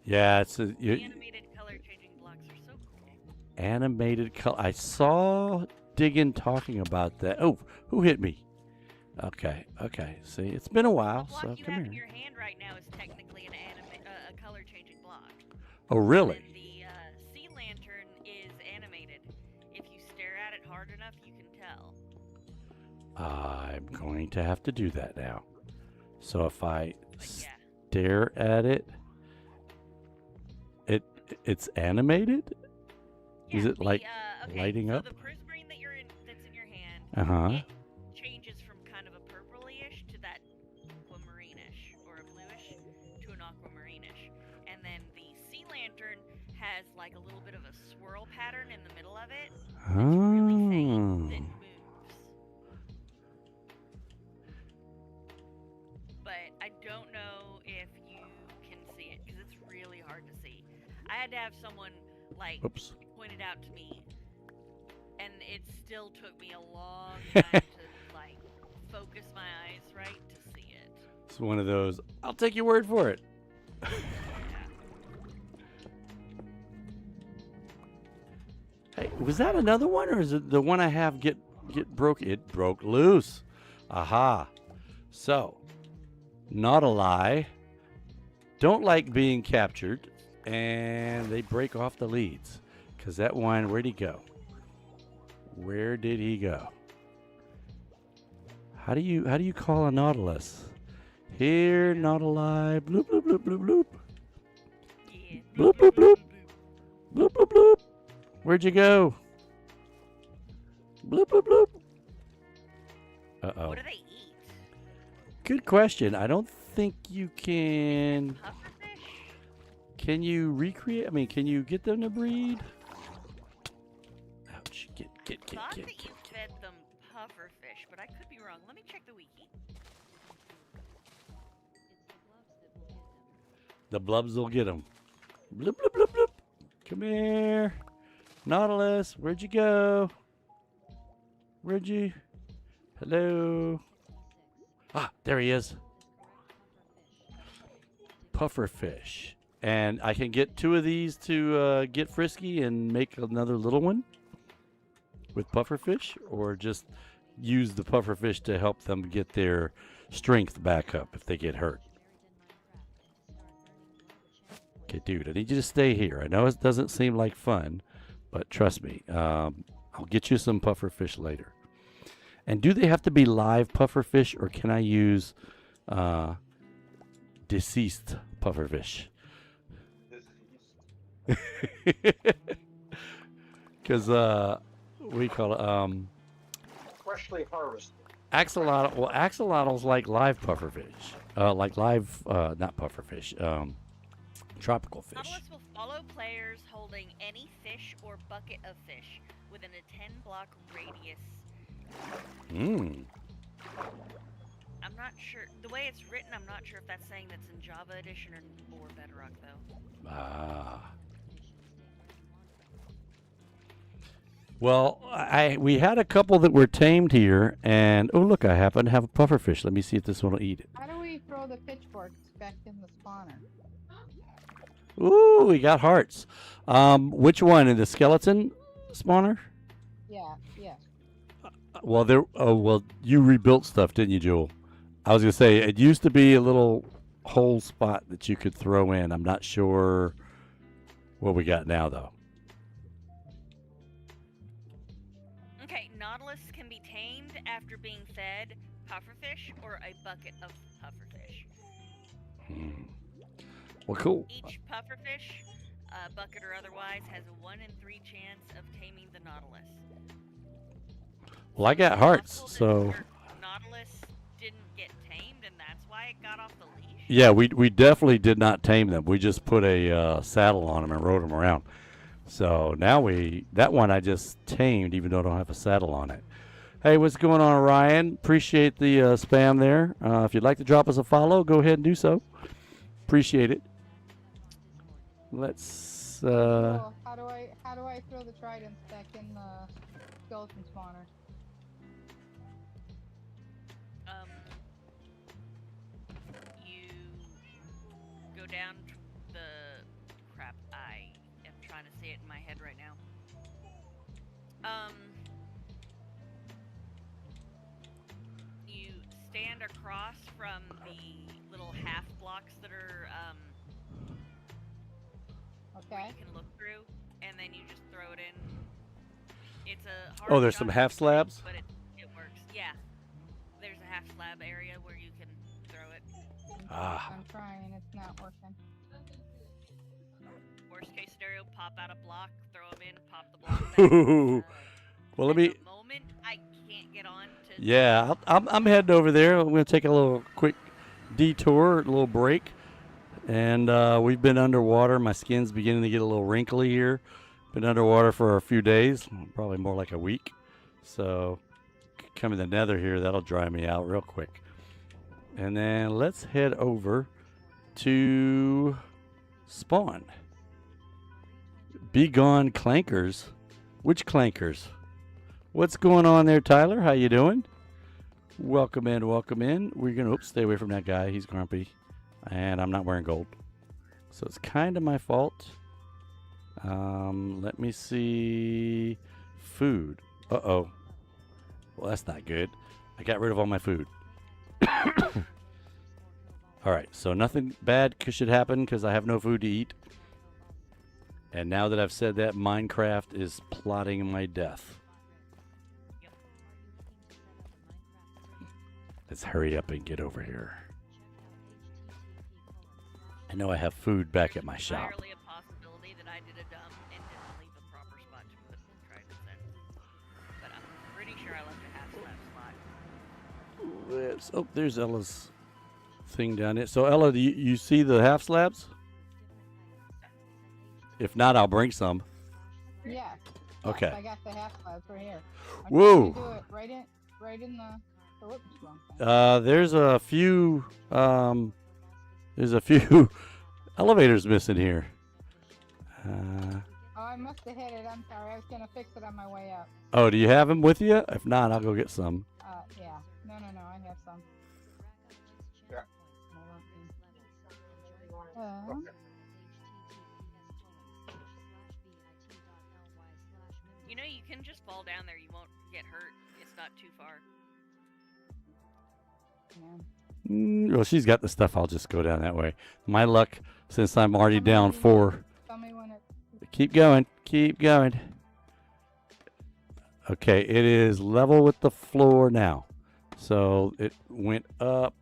Yeah, The animated color changing blocks are so cool. animated color. I saw Diggin talking about that. Oh, who hit me? Okay. See, it's been a while, The block so you come have in here. your hand right now is technically an a color changing block. Oh, really? And the sea lantern is animated. If you stare at it hard enough, you can tell. I'm going to have to do that now. So if I But yeah. stare at it, it's animated? Is Yeah, it like okay, lighting so up? the prismarine that's in your hand, Uh-huh. it changes from kind of a purpley-ish to that aquamarine-ish, or a bluish to an aquamarine-ish. And then the sea lantern has like a little bit of a swirl pattern in the middle of it. That's really faint that moves. But I don't know if you can see it because it's really hard to see. I had to have someone like Oops. point it out to me, and it still took me a long time to like focus my eyes right to see it. It's one of those, I'll take your word for it. Hey, was that another one, or is it the one I have get broke? It broke loose. Aha. So, Nautilus don't like being captured, and they break off the leads. Because that one, where'd he go? Where did he go? How do you call a Nautilus? Here, Nautilus, bloop, bloop, bloop, bloop, bloop. Yeah. Bloop, bloop, bloop. Bloop, bloop, bloop. Where'd you go? Bloop, bloop, bloop. Uh-oh. What do they eat? Good question. I don't think you can... Pufferfish? Can you recreate? I mean, can you get them to breed? Ouch. I thought that you fed them pufferfish, but I could be wrong. Let me check the wiki. The blubs will get them. Bloop, bloop, bloop, bloop. Come here. Nautilus, where'd you go? Where'd you? Hello. Ah, there he is. Pufferfish. And I can get 2 of these to get frisky and make another little one with pufferfish, or just use the pufferfish to help them get their strength back up if they get hurt. Okay, dude, I need you to stay here. I know it doesn't seem like fun, but trust me, I'll get you some pufferfish later. And do they have to be live pufferfish, or can I use deceased pufferfish? Because we call it Freshly harvested. axolotl. Well, axolotls like live pufferfish, like live, not pufferfish, tropical fish. Nautilus will follow players holding any fish or bucket of fish within a 10-block radius. I'm not sure. The way it's written, I'm not sure if that's saying that's in Java Edition or Bedrock, though. Ah. Well, we had a couple that were tamed here, and oh look, I happen to have a pufferfish. Let me see if this one will eat it. How do we throw the pitchforks back in the spawner? Ooh, we got hearts. Which one? In the skeleton spawner? Yeah, yeah. Well, well, you rebuilt stuff, didn't you, Jewel? I was gonna say it used to be a little hole spot that you could throw in. I'm not sure what we got now, though. Okay, Nautilus can be tamed after being fed pufferfish or a bucket of pufferfish. Well, cool. Each pufferfish, bucket or otherwise, has a 1 in 3 chance of taming the Nautilus. Well, I got hearts, Possible that so your Nautilus didn't get tamed, and that's why it got off the leash. yeah, we definitely did not tame them. We just put a saddle on them and rode them around. So now that one I just tamed, even though I don't have a saddle on it. Hey, what's going on, Ryan? Appreciate the spam there. If you'd like to drop us a follow, go ahead and do so. Appreciate it. Let's. So how do I throw the tridents back in the skeleton spawner? You go down the crap. I am trying to say it in my head right now. You stand across from the little half blocks that are where Okay. you can look through, and then you just throw it in. It's a hard Oh, there's some shot, half slabs? but it works. Yeah, there's a half slab area where you can throw it. Ah. I'm trying. It's not working. Worst case scenario, pop out a block, throw them in, pop the block back. Ooh. Well, let At me. the moment, I can't get on to. Yeah, I'm heading over there. I'm going to take a little quick detour, a little break. And we've been underwater. My skin's beginning to get a little wrinkly here. Been underwater for a few days, probably more like a week. So come in the nether here, that'll dry me out real quick. And then let's head over to spawn. Be gone clankers. Which clankers? What's going on there, Tyler? How you doing? Welcome in, welcome in. We're gonna stay away from that guy. He's grumpy, and I'm not wearing gold, so it's kind of my fault. Let me see. Food. Uh-oh. Well, that's not good. I got rid of all my food. All right, so nothing bad should happen because I have no food to eat. And now that I've said that, Minecraft is plotting my death. Let's hurry up and get over here. I know I have food back at my shop. Entirely a possibility that I did a dumb and There's Ella's thing down there. So Ella, do you see the half slabs? If not, I'll bring some. Yeah. Okay. Yes, I got the half slabs right here. I'm Whoa. trying to do it right in the. Oh, whoops, wrong thing. There's a few. There's a few elevators missing here. Oh, I must have hit it. I'm sorry. I was gonna fix it on my way up. Oh, do you have them with you? If not, I'll go get some. Yeah. No. I have some. Yeah. Okay. You know, you can just fall down there. You won't get hurt. It's not too far. Yeah. Well, she's got the stuff. I'll just go down that way. My luck, since I'm already Tell me down when you- 4. Tell me when it. Keep going. Keep going. Okay, it is level with the floor now. So it went up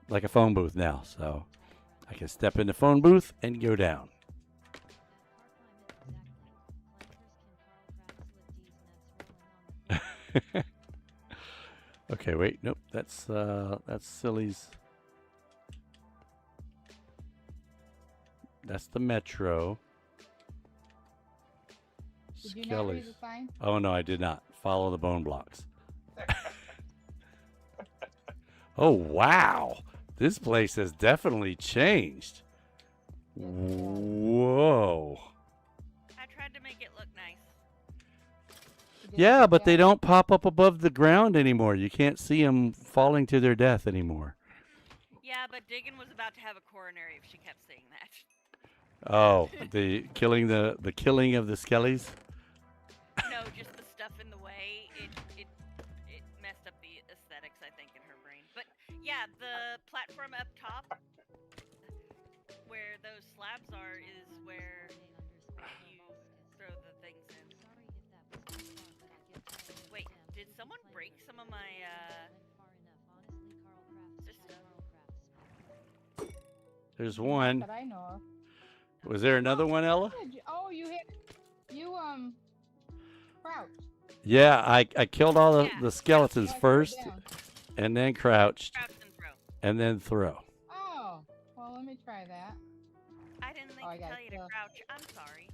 like a phone booth now. So I can step in the phone booth and go down. Okay, wait. Nope. That's Silly's. That's the Metro. Did you not read Skelly's. the sign? Oh no, I did not. Follow the bone blocks. Oh wow. This place has definitely changed. Whoa. I tried to make it look nice. You did a Yeah, good but they job. don't pop up above the ground anymore. You can't see them falling to their death anymore. Yeah, but Diggin was about to have a coronary if she kept saying that. Oh, the killing the killing of the skellies. No, just the stuff in the way. It messed up the aesthetics, I think, in her brain. But yeah, the platform up top, where those slabs are, is where you throw the things in. Wait, did someone break some of my system? There's Not one. that I know of. Was there another one, Ella? Oh, you hit. You crouched. Yeah, I killed all the Yeah. skeletons Oh, I put it first, down. and then crouched, Crouch and throw. and then throw. Oh, well, let me try that. I didn't think Oh, I to got tell you to it. crouch. I'm sorry.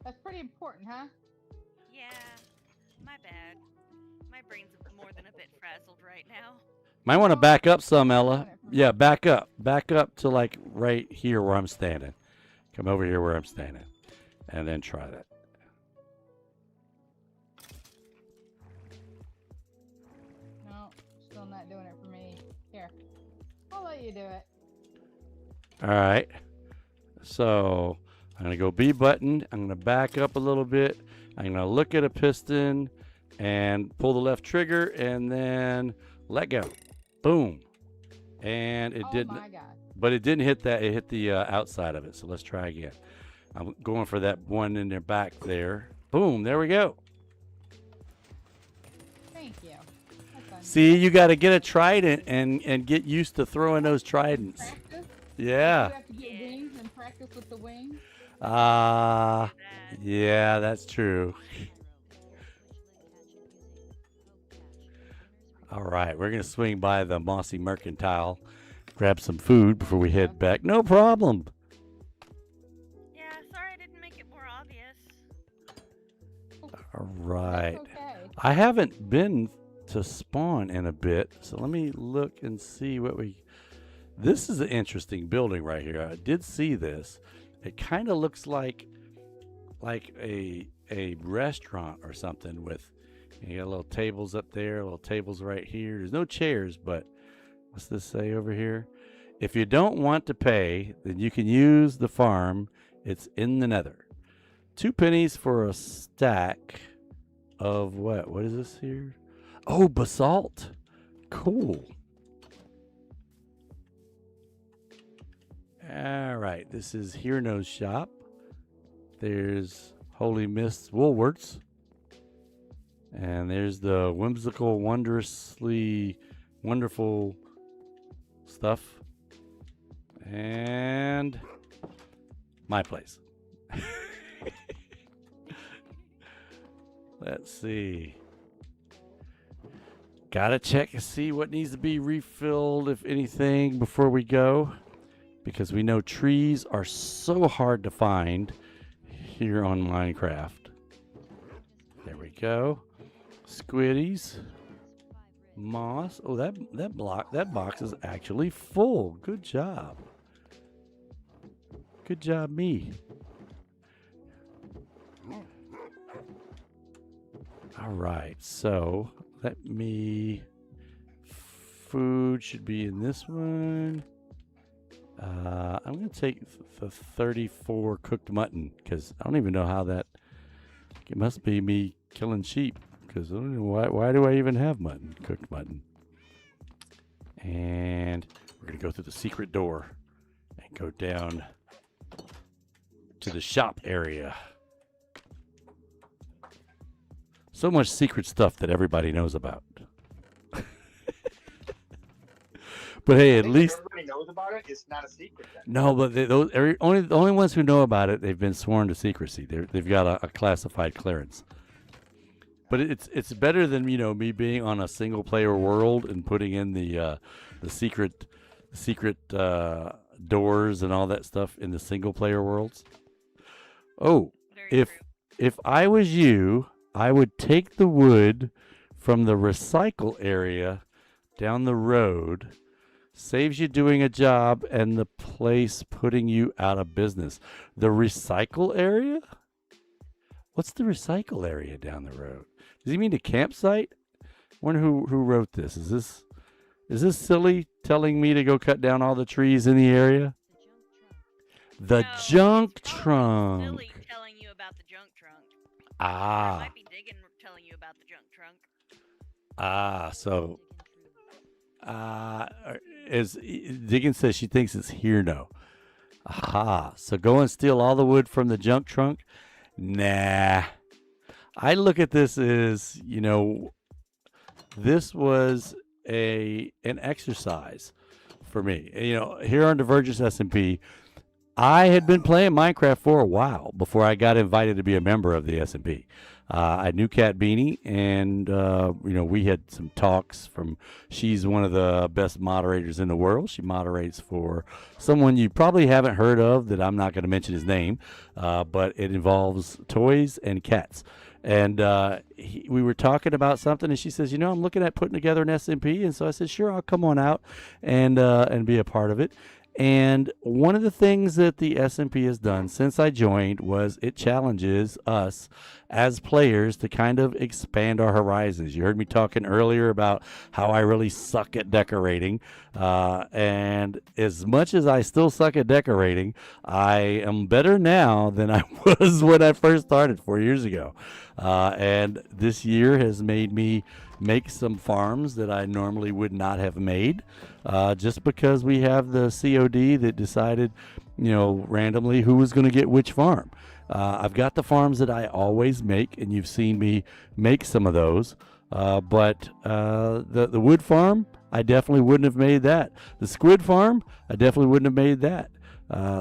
That's pretty important, huh? Yeah, my bad. My brain's more than a bit frazzled right now. Might want to No, back up some, doing Ella. it for me. Yeah, back up. Back up to like right here where I'm standing. Come over here where I'm standing. And then try that. No, still not doing it for me. Here, I'll let you do it. All right. So I'm going to go B button. I'm going to back up a little bit. I'm going to look at a piston and pull the left trigger and then let go. Boom. And it Oh didn't. my God. But it didn't hit that. It hit the outside of it. So let's try again. I'm going for that one in their back there. Boom. There we go. Thank you. That's See, you got to get a trident and get used to throwing those tridents. Practice. Yeah. You have to get Yeah. wings and practice with the wings. Ah, That. yeah, that's true. All right, we're going to swing by the Mossy Mercantile, grab some food before we head back. No problem. Yeah, sorry I didn't make it more obvious. All right. That's okay. I haven't been to spawn in a bit, so let me look and see what we... This is an interesting building right here. I did see this. It kind of looks like a restaurant or something with, you got little tables up there, little tables right here. There's no chairs, but what's this say over here? If you don't want to pay, then you can use the farm. It's in the nether. 2 pennies for a stack of what? What is this here? Oh, basalt. Cool. All right, this is Hirno's shop. There's Holy Mist's Woolworths. And there's the whimsical, wondrously wonderful stuff. And my place. Let's see. Gotta check and see what needs to be refilled, if anything, before we go. Because we know trees are so hard to find here on Minecraft. There we go. Squiddies. Moss. Oh, that box is actually full. Good job. Good job, me. All right, so let me. Food should be in this one. I'm going to take the 34 cooked mutton because I don't even know how that. It must be me killing sheep because I don't know why do I even have mutton, cooked mutton. And we're going to go through the secret door and go down to the shop area. So much secret stuff that everybody knows about. But hey, at least everybody knows about it. It's not a secret then. no. But the only ones who know about it, they've been sworn to secrecy. They've got a classified clearance. But it's better than me being on a single player world and putting in the secret doors and all that stuff in the single player worlds. Oh, Very true. if I was you, I would take the wood from the recycle area down the road. Saves you doing a job and the place putting you out of business. The recycle area? What's the recycle area down the road? Does he mean the campsite? I wonder who wrote this. Is this silly telling me to go cut down all the trees in the area? The No, junk it's probably trunk. Silly telling you about the junk trunk. Or it Ah, might be Diggin telling you about the junk trunk. so as Diggins says, she thinks it's here now. Aha, so go and steal all the wood from the junk trunk? Nah. I look at this as, this was an exercise for me. Here on Divergence SMP, I had been playing Minecraft for a while before I got invited to be a member of the SMP. I knew Cat Beanie, and we had some talks. She's one of the best moderators in the world. She moderates for someone you probably haven't heard of that I'm not going to mention his name, but it involves toys and cats. And we were talking about something, and she says, I'm looking at putting together an SMP, and so I said, sure, I'll come on out and be a part of it. And one of the things that the SMP has done since I joined was it challenges us as players to kind of expand our horizons. You heard me talking earlier about how I really suck at decorating. And as much as I still suck at decorating, I am better now than I was when I first started 4 years ago. And this year has made me make some farms that I normally would not have made, just because we have the COD that decided, randomly who was going to get which farm. I've got the farms that I always make, and you've seen me make some of those. But the wood farm, I definitely wouldn't have made that. The squid farm, I definitely wouldn't have made that.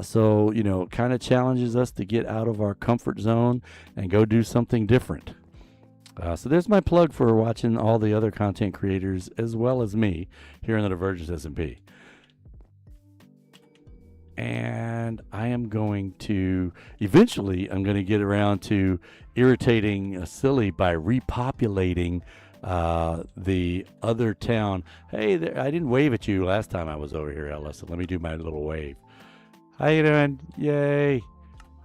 So, it kind of challenges us to get out of our comfort zone and go do something different. So there's my plug for watching all the other content creators as well as me here in the Divergence SMP. And I'm going to get around to irritating Silly by repopulating the other town. Hey, I didn't wave at you last time I was over here, Ella, so let me do my little wave. How you doing? Yay.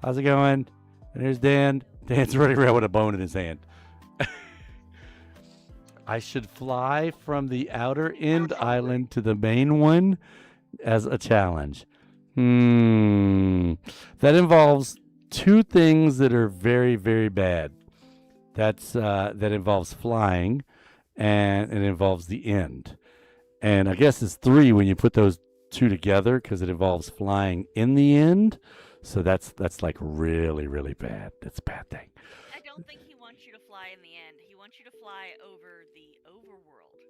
How's it going? And there's Dan. Dan's running around with a bone in his hand. I should fly from the outer end island to the main one as a challenge. That involves two things that are very, very bad. That involves flying, and it involves the end. And I guess it's three when you put those two together because it involves flying in the end. So that's like really, really bad. That's a bad thing. I don't think he wants you to fly in the end. He wants you to fly over the overworld.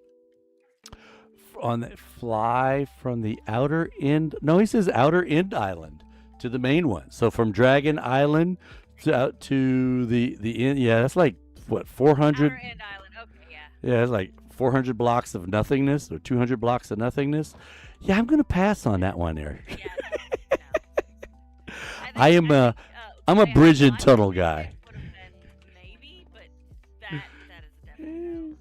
Fly from the outer end. No, he says outer end island to the main one. So from Dragon Island out to the end. Yeah, that's like what 400. Outer end island. Okay, yeah. Yeah, it's like 400 blocks of nothingness or 200 blocks of nothingness. Yeah, I'm gonna pass on that one there. Yeah, no, no. I'm a they bridge had and tunnel logic, guy. it would've been maybe, but that is definitely no.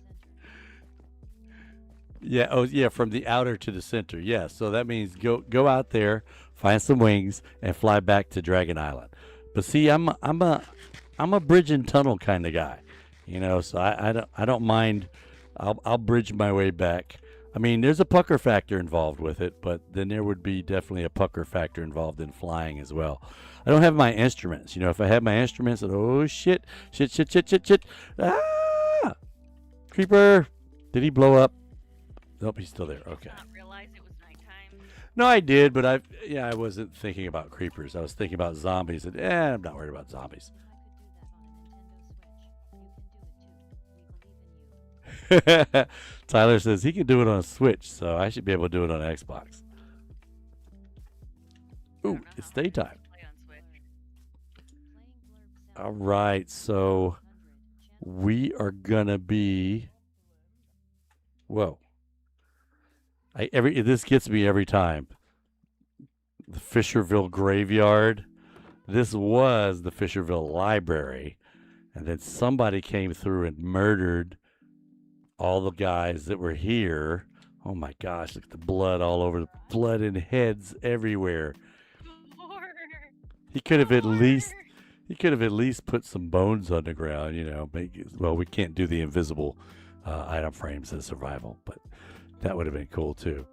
Yeah. Oh, yeah. From the outer to the center. Yeah. So that means go out there, find some wings, and fly back to Dragon Island. But see, I'm a bridge and tunnel kind of guy, you know. So I don't mind. I'll bridge my way back. I mean, there's a pucker factor involved with it, but then there would be definitely a pucker factor involved in flying as well. I don't have my instruments. You know, if I had my instruments, oh shit, shit. Ah, creeper. Did he blow up? Nope, he's still there. Okay. Not realize it was nighttime. No, I did, but I wasn't thinking about creepers. I was thinking about zombies. And I'm not worried about zombies. Tyler says he can do it on a Switch, so I should be able to do it on an Xbox. Ooh, it's daytime. Play on Switch. All right, so we are gonna be. Whoa. This gets me every time. The Fisherville Graveyard. This was the Fisherville Library, and then somebody came through and murdered all the guys that were here. Oh my gosh, look at the blood all over, the blood and heads everywhere. Horror. He could have at least put some bones on the ground, you know. Well, we can't do the invisible item frames as survival, but that would have been cool too.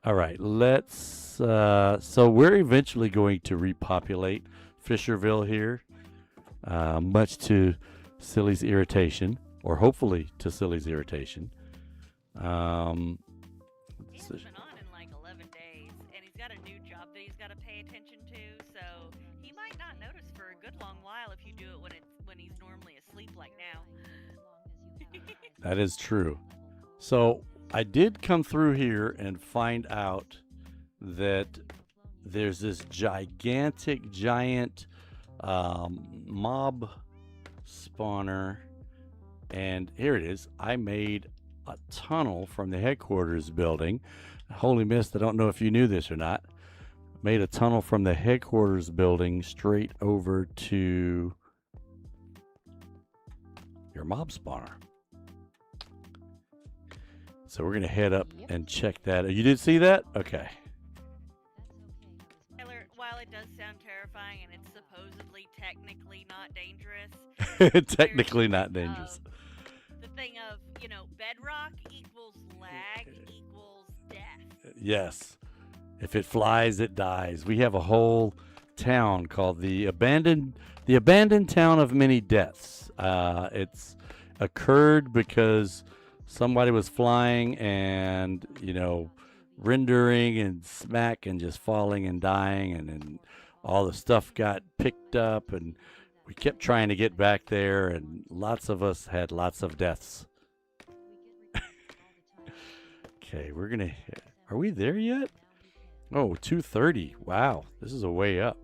All right, let's. So we're eventually going to repopulate Fisherville here, much to Silly's irritation, or hopefully to Silly's irritation. He's been on in like 11 days, and he's got a new job that he's got to pay attention to, so he might not notice for a good long while if you do it when he's normally asleep like now. That is true. So I did come through here and find out that there's this giant mob spawner, and here it is. I made a tunnel from the headquarters building. Holy mist, I don't know if you knew this or not. Made a tunnel from the headquarters building straight over to your mob spawner. So we're going to head up and check that. You did see that? Okay. Tyler, while it does sound terrifying and it's supposedly technically not dangerous, Technically not dangerous. The thing of, bedrock equals lag equals death. Yes. If it flies, it dies. We have a whole town called the abandoned town of many deaths. It's occurred because somebody was flying and, rendering and smack and just falling and dying, and then all the stuff got picked up, and we kept trying to get back there, and lots of us had lots of deaths. Okay, are we there yet? Oh, 2:30. Wow, this is a way up.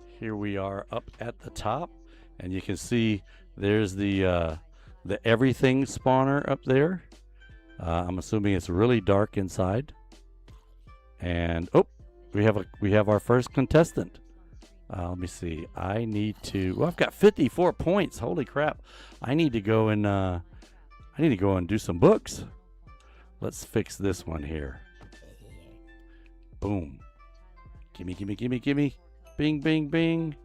Here we are up at the top, and you can see there's the everything spawner up there. I'm assuming it's really dark inside. And we have our first contestant. Let me see. I need to. Well, I've got 54 points. Holy crap! I need to go and do some books. Let's fix this one here. Boom. Gimme. Bing, bing, bing.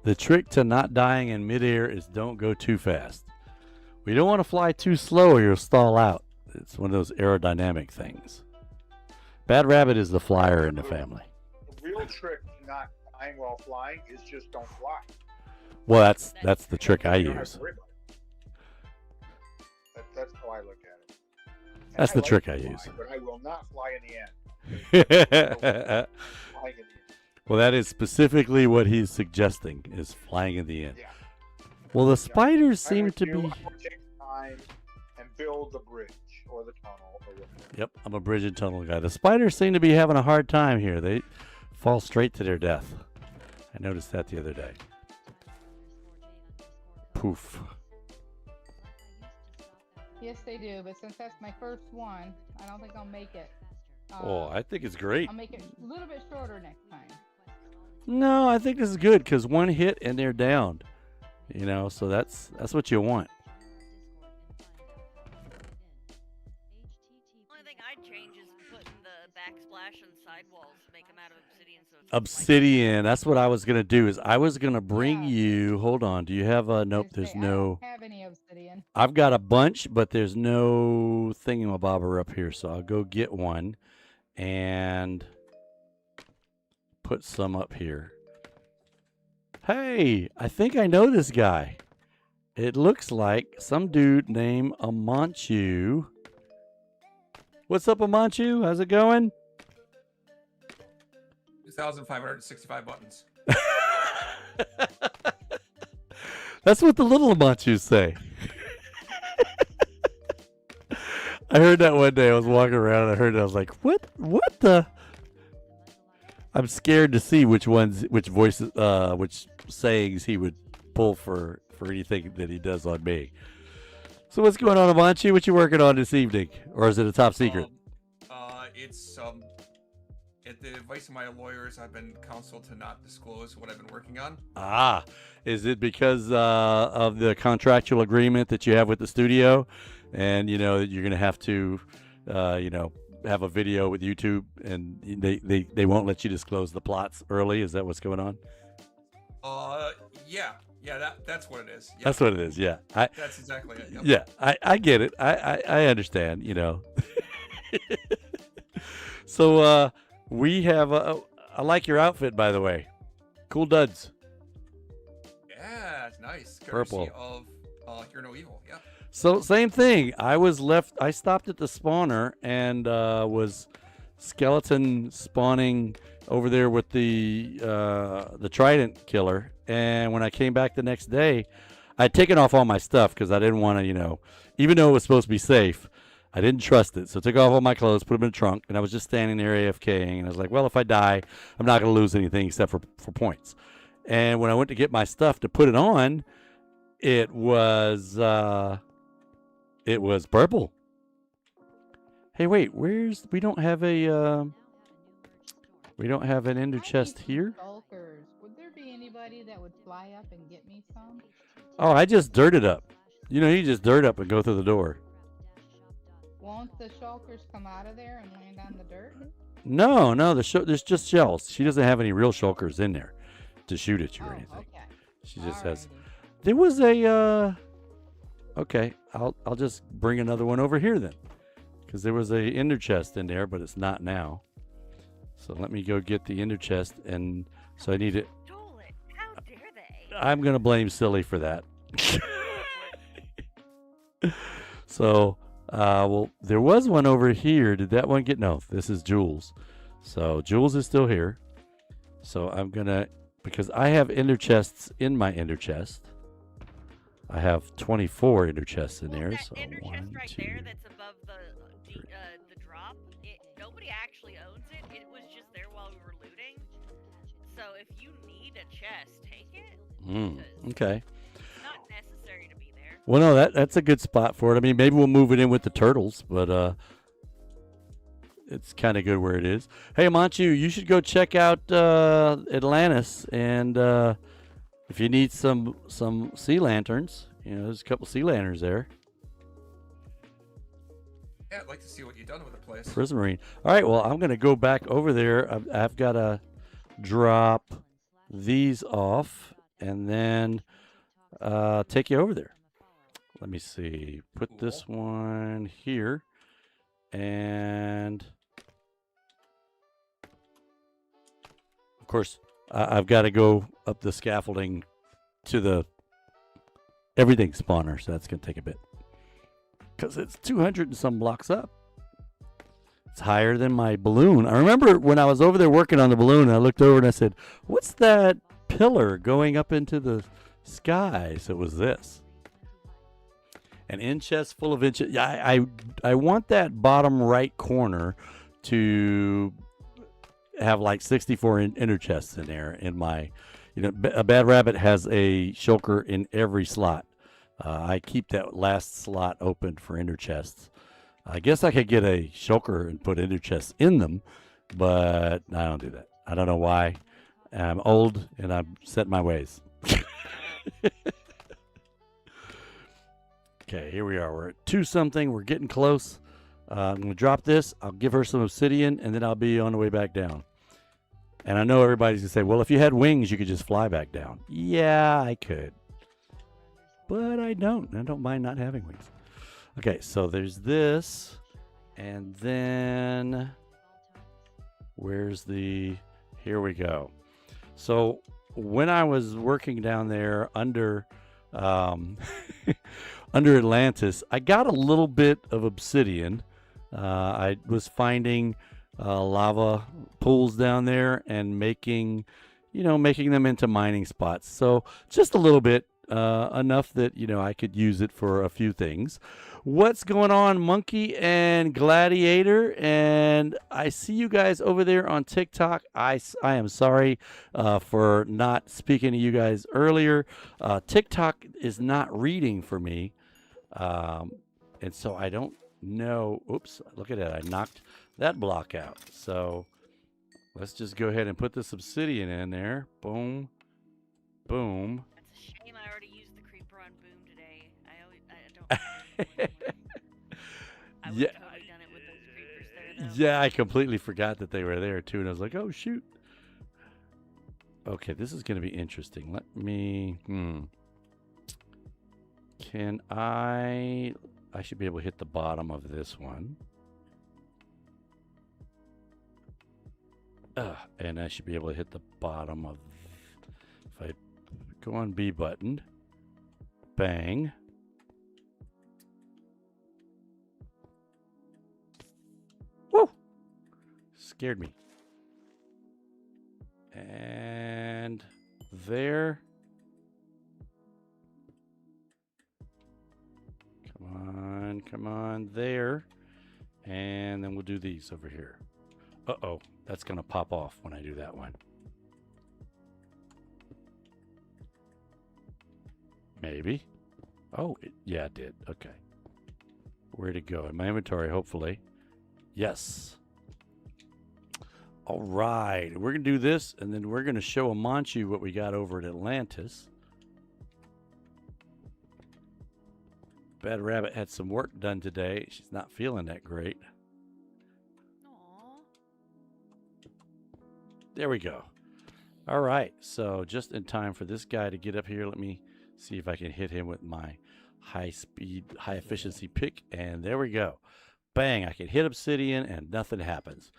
The trick to not dying in midair is don't go too fast. We don't want to fly too slow or you'll stall out. It's one of those aerodynamic things. Bad Rabbit is the flyer in the family. The real trick to not dying while flying is just don't fly. Well, that's the trick I You don't have use. to worry about it. That's how I look at it. And That's the like trick to I fly, use. But I will not fly in the end. Flying in the end. Well, that is specifically what he's suggesting, is flying in the end. Yeah. Well, the spiders I seem would to do- be... I would take time and build the bridge or the tunnel or whatever. Yep, I'm a bridge and tunnel guy. The spiders seem to be having a hard time here. They fall straight to their death. I noticed that the other day. Poof. Yes, they do. But since that's my first one, I don't think I'll make it. Oh, I think it's great. I'll make it a little bit shorter next time. No, I think this is good because one hit and they're down. You know, so that's what you want. Only thing I'd change is putting the backsplash and sidewalls, make them out of obsidian. So it's Obsidian. That's what I was gonna do. Is I was gonna bring Yeah. you. Hold on. Do you have a? Nope. Just There's say, I no. don't have any obsidian. I've got a bunch, but there's no thingamabobber up here. So I'll go get one and put some up here. Hey, I think I know this guy. It looks like some dude named Amanchu. What's up, Amanchu? How's it going? 2,565 buttons. That's what the little Amanchus say. I heard that one day. I was walking around and I heard it. I was like, what the? I'm scared to see which voices, which sayings he would pull for anything that he does on me. So what's going on, Amanchu? What you working on this evening? Or is it a top secret? It's at the advice of my lawyers, I've been counseled to not disclose what I've been working on. Ah, is it because of the contractual agreement that you have with the studio, and you know that you're going to have to, have a video with YouTube, and they won't let you disclose the plots early? Is that what's going on? Yeah, that's what it is. Yeah. That's what it is. Yeah, That's exactly it. Yep. yeah, I get it. I understand. You know. So we have. I like your outfit, by the way. Cool duds. Yeah, it's nice. Purple. Courtesy of Hear No Evil. Yeah. So same thing. I stopped at the spawner and was skeleton spawning over there with the trident killer. And when I came back the next day, I'd taken off all my stuff because I didn't want to, even though it was supposed to be safe, I didn't trust it. So I took off all my clothes, put them in the trunk, and I was just standing there AFKing. And I was like, well, if I die, I'm not going to lose anything except for points. And when I went to get my stuff to put it on, it was purple. Hey, wait, we don't have an ender chest here? Stalkers. Would there be anybody that would fly up and get me some? Oh, I just dirted up. You just dirt up and go through the door. Won't the shulkers come out of there and land on the dirt? No, there's just shells. She doesn't have any real shulkers in there to shoot at you or anything. Okay. She just has. Alrighty. There was a. Okay, I'll just bring another one over here then, because there was a ender chest in there, but it's not now. So let me go get the ender chest, and so I need it. Stole it. How dare they? I'm gonna blame Silly for that. So, well, there was one over here. Did that one get? No, this is Jules. So Jules is still here. So I'm gonna, because I have ender chests in my ender chest. I have 24 ender chests in there. That So ender chest one, right two. there that's above the drop, nobody actually owns it. It was just there while we were looting. So if you need a chest, take it. because Okay. It's not necessary to be there. Well, no, that's a good spot for it. I mean, maybe we'll move it in with the turtles, but it's kind of good where it is. Hey, Amanchu, you should go check out Atlantis, and if you need some sea lanterns, there's a couple sea lanterns there. Yeah, I'd like to see what you've done with the place. Prismarine. All right, well, I'm going to go back over there. I've got to drop these off and then take you over there. Let me see. Put this one here. And, of course, I've got to go up the scaffolding to the everything spawner, so that's going to take a bit. Because it's 200 and some blocks up. It's higher than my balloon. I remember when I was over there working on the balloon, I looked over and I said, what's that pillar going up into the sky? So it was this. An in chest full of inches. Yeah, I want that bottom right corner to have like 64 inner chests in there in my, You know, a bad rabbit has a shulker in every slot. I keep that last slot open for ender chests. I guess I could get a shulker and put ender chests in them, but I don't do that. I don't know why. I'm old and I'm set in my ways. Okay, here we are. We're at 2 something. We're getting close. I'm going to drop this. I'll give her some obsidian, and then I'll be on the way back down. And I know everybody's going to say, well, if you had wings, you could just fly back down. Yeah, I could. But I don't. I don't mind not having wings. Okay, so there's this. And then where's the... Here we go. So when I was working down there under... under Atlantis, I got a little bit of obsidian. I was finding lava pools down there and making them into mining spots. So just a little bit, enough that, I could use it for a few things. What's going on, Monkey and Gladiator? And I see you guys over there on TikTok. I am sorry for not speaking to you guys earlier. TikTok is not reading for me. And so I don't know. Oops, look at that. I knocked that block out. So let's just go ahead and put this obsidian in there. Boom. Boom. That's a shame I already used the creeper on Boom today. I don't. I would Yeah. have totally done it with those creepers there, though. Yeah, I completely forgot that they were there too. And I was like, oh, shoot. Okay, this is going to be interesting. Let me... Can I should be able to hit the bottom of this one. And I should be able to hit the bottom of... If I go on B button. Bang. Woo! Scared me. And there... Come on, there. And then we'll do these over here. Uh-oh, that's going to pop off when I do that one. Maybe. Oh, yeah, it did. Okay. Where'd it go? In my inventory, hopefully. Yes. All right, we're going to do this, and then we're going to show Amanchu what we got over at Atlantis. Bad Rabbit had some work done today. She's not feeling that great. Aww. There we go. All right, so just in time for this guy to get up here, let me see if I can hit him with my high-speed, high-efficiency pick, and there we go. Bang, I can hit obsidian, and nothing happens.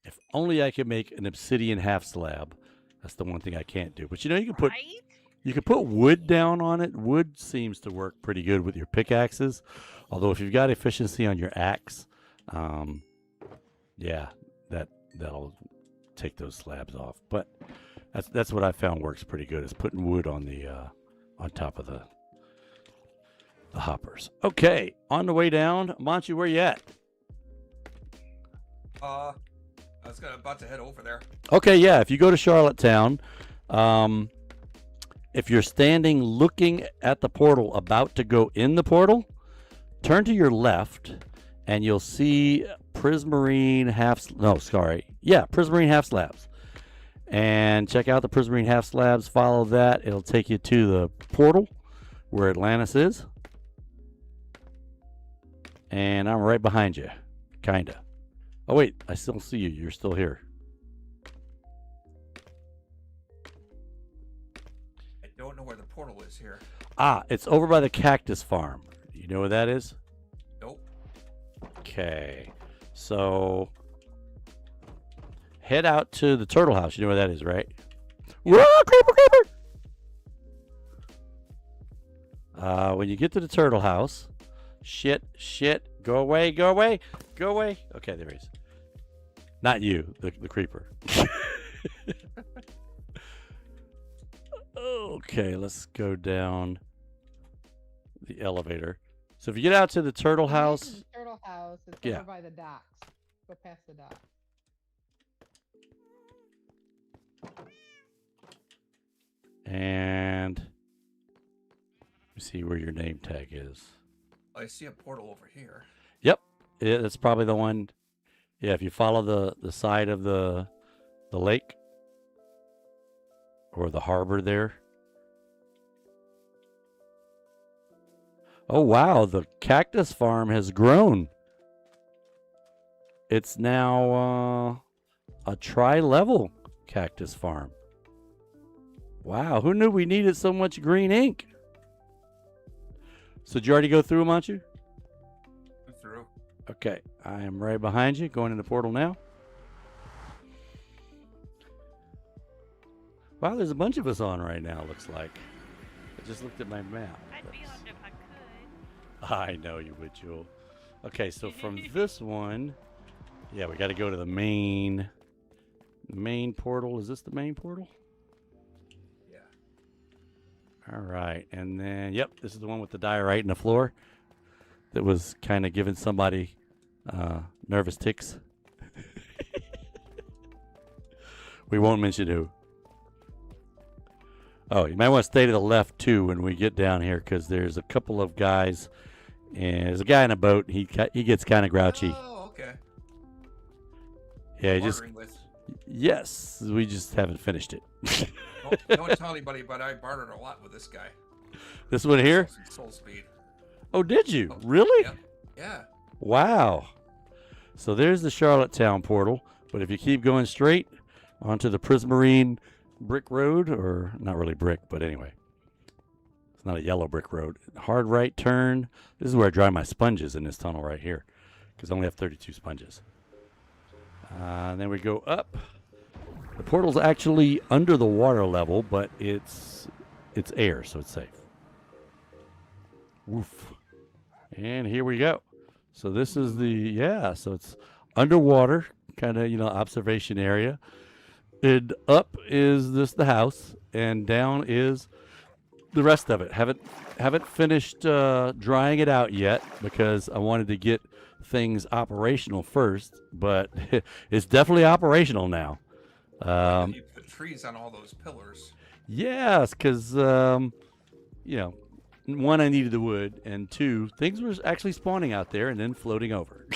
If only I could make an obsidian half slab. That's the one thing I can't do. But you can put... Right? You can put wood down on it. Wood seems to work pretty good with your pickaxes. Although if you've got efficiency on your axe, yeah, that'll take those slabs off. But that's what I found works pretty good, is putting wood on the on top of the hoppers. Okay, on the way down, Manchu, where you at? I was about to head over there. Okay, yeah. If you go to Charlottetown, if you're standing looking at the portal, about to go in the portal, turn to your left, and you'll see Prismarine Prismarine half slabs. And check out the Prismarine half slabs. Follow that. It'll take you to the portal where Atlantis is. And I'm right behind you, kinda. Oh wait, I still see you. You're still here. Don't know where the portal is here. It's over by the cactus farm. You know where that is? Nope. Okay. So head out to the turtle house. You know where that is, right? Whoa, creeper! When you get to the turtle house, shit, go away. Okay, there he is. Not you, the creeper. Okay, let's go down the elevator. So if you get out to the turtle house... The turtle house is Yeah. over by the docks. Go past the docks. see where your name tag is. I see a portal over here. Yep, it's probably the one. Yeah, if you follow the side of the lake or the harbor there. Oh wow, the cactus farm has grown. It's now a tri-level cactus farm. Wow, who knew we needed so much green ink? So did you already go through them, aren't you? I'm through. Okay, I am right behind you, going in the portal now. Wow, there's a bunch of us on right now, looks like. I just looked at my map. I'd be on if I could. I know you would, Jewel. Okay, so from this one, yeah, we got to go to the main portal. Is this the main portal? Yeah. All right, and then, yep, this is the one with the diorite in the floor that was kind of giving somebody nervous tics. We won't mention who. Oh, you might want to stay to the left, too, when we get down here, because there's a couple of guys, and there's a guy in a boat. He gets kind of grouchy. Oh, okay. Yeah, he just... Bartering with. Yes, we just haven't finished it. Don't tell anybody, but I bartered a lot with this guy. This one here? Soul speed. Oh, did you? Oh, Really? Yep. Yeah. Wow. So there's the Charlottetown portal, but if you keep going straight onto the Prismarine brick road, or not really brick, but anyway, it's not a yellow brick road. Hard right turn. This is where I dry my sponges in this tunnel right here, because I only have 32 sponges. And then we go up. The portal's actually under the water level, but it's air, so it's safe. Woof. And here we go. So this is so it's underwater, kind of, observation area. And up is the house, and down is the rest of it. Haven't finished drying it out yet because I wanted to get things operational first, but it's definitely operational now. You put trees on all those pillars. Yes, because one, I needed the wood, and two, things were actually spawning out there and then floating over.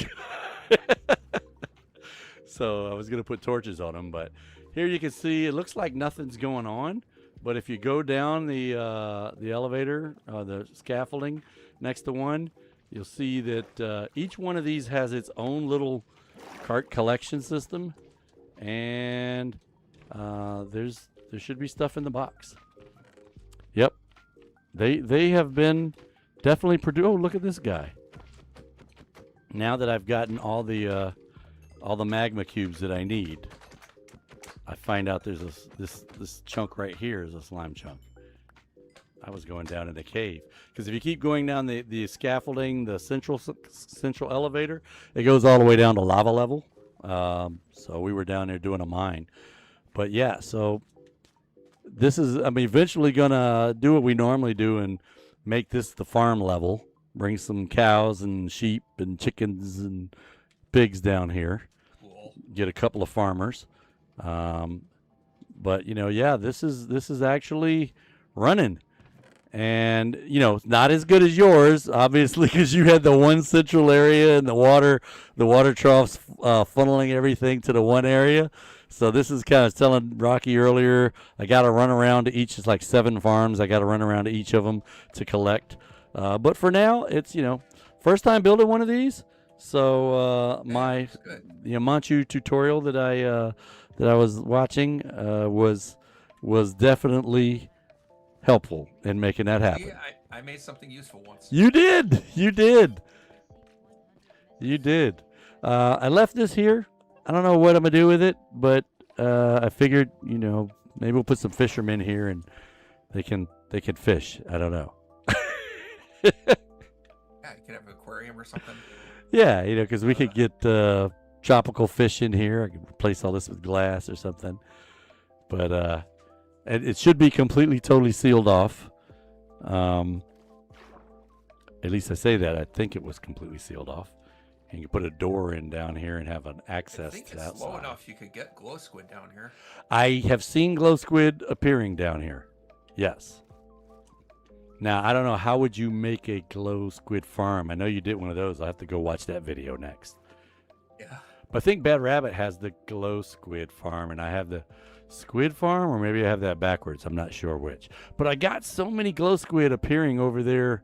So I was going to put torches on them, but here you can see it looks like nothing's going on. But if you go down the elevator, the scaffolding next to one, you'll see that each one of these has its own little cart collection system, and there should be stuff in the box. Yep, they have been definitely produced. Oh, look at this guy! Now that I've gotten all the magma cubes that I need, I find out there's this chunk right here is a slime chunk. I was going down in the cave because if you keep going down the scaffolding, the central elevator, it goes all the way down to lava level. So we were down there doing a mine, but yeah. So this is, I'm eventually gonna do what we normally do and make this the farm level. Bring some cows and sheep and chickens and pigs down here. Cool. Get a couple of farmers. But this is actually running. And, it's not as good as yours, obviously, because you had the one central area and the water troughs funneling everything to the one area. So this is kind of telling Rocky earlier, I got to run around to each. It's like 7 farms. I got to run around to each of them to collect. But for now, it's, first time building one of these. So the Amanchu tutorial that I was watching was definitely helpful in making that happen. Yeah, I made something useful once. You did. I left this here. I don't know what I'm gonna do with it, but I figured, maybe we'll put some fishermen here and they can fish. I don't know. Yeah, you could have an aquarium or something. Yeah, because we could get tropical fish in here. I could replace all this with glass or something. But it should be completely, totally sealed off. At least I say that. I think it was completely sealed off. And you put a door in down here and have an access I think to it's outside. low enough you could get glow squid down here. I have seen glow squid appearing down here. Yes. Now, I don't know, how would you make a glow squid farm? I know you did one of those. I'll have to go watch that video next. Yeah. But I think Bad Rabbit has the glow squid farm, and I have the squid farm, or maybe I have that backwards. I'm not sure which. But I got so many glow squid appearing over there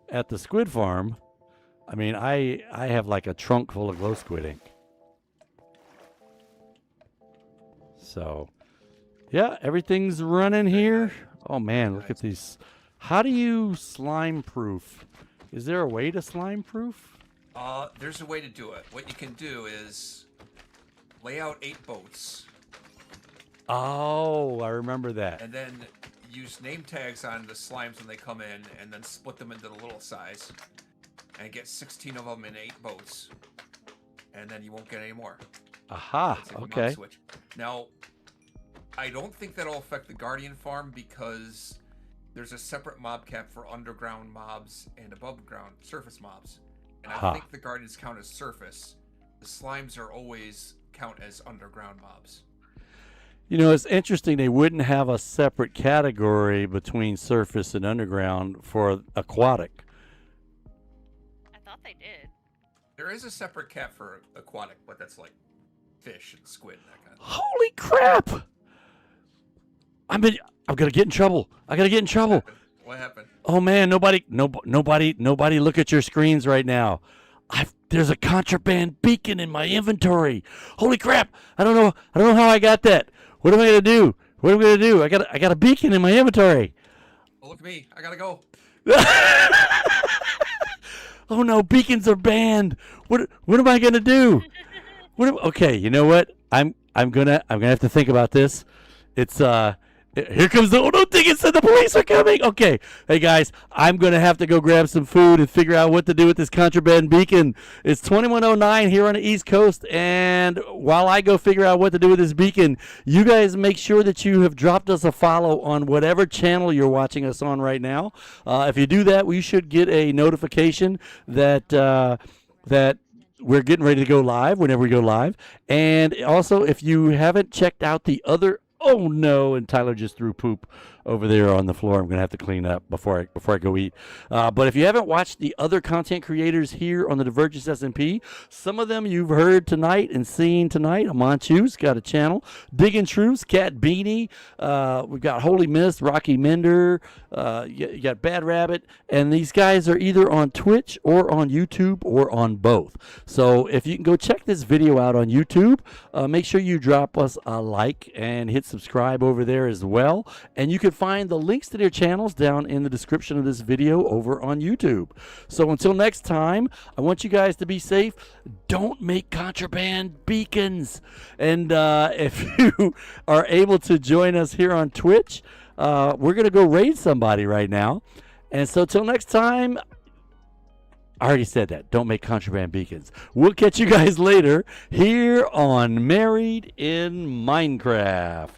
at the squid farm. I mean, I have like a trunk full of glow squid ink. So, yeah, everything's running here. Oh, man, look at these. How do you slime proof? Is there a way to slime proof? There's a way to do it. What you can do is lay out 8 boats. Oh, I remember that. And then use name tags on the slimes when they come in, and then split them into the little size. And get 16 of them in 8 boats. And then you won't get any more. Aha, It's like a mob okay. switch. Now, I don't think that'll affect the Guardian farm because there's a separate mob cap for underground mobs and above ground surface mobs. And I think the Guardians count as surface. The slimes are always count as underground mobs. You know, it's interesting they wouldn't have a separate category between surface and underground for aquatic. I thought they did. There is a separate cap for aquatic, but that's like fish and squid and that kind of thing. Holy crap! I'm gonna get in trouble. I gotta get in trouble. What happened? Oh man, nobody look at your screens right now. There's a contraband beacon in my inventory. Holy crap! I don't know how I got that. What am I gonna do? What am I gonna do? I got a beacon in my inventory. Oh, look at me. I gotta go. Oh no, beacons are banned. What am I gonna do? Okay, you know what? I'm gonna have to think about this. It's here comes the oh no, Diggins said the police are coming. Okay, hey guys, I'm gonna have to go grab some food and figure out what to do with this contraband beacon. It's 2109 here on the East Coast, and while I go figure out what to do with this beacon, you guys make sure that you have dropped us a follow on whatever channel you're watching us on right now. If you do that, we should get a notification that that we're getting ready to go live whenever we go live. And also, if you haven't checked out the other oh no, and Tyler just threw poop over there on the floor. I'm going to have to clean up before I go eat. But if you haven't watched the other content creators here on the Divergence SMP, some of them you've heard tonight and seen tonight. Amanchu's got a channel. Digging Truths, Cat Beanie. We've got Holy Mist, Rocky Mender. You got Bad Rabbit. And these guys are either on Twitch or on YouTube or on both. So if you can go check this video out on YouTube, make sure you drop us a like and hit subscribe over there as well. And you can find the links to their channels down in the description of this video over on YouTube. So until next time, I want you guys to be safe. Don't make contraband beacons. And if you are able to join us here on Twitch, we're going to go raid somebody right now. And so till next time, I already said that. Don't make contraband beacons. We'll catch you guys later here on Married in Minecraft.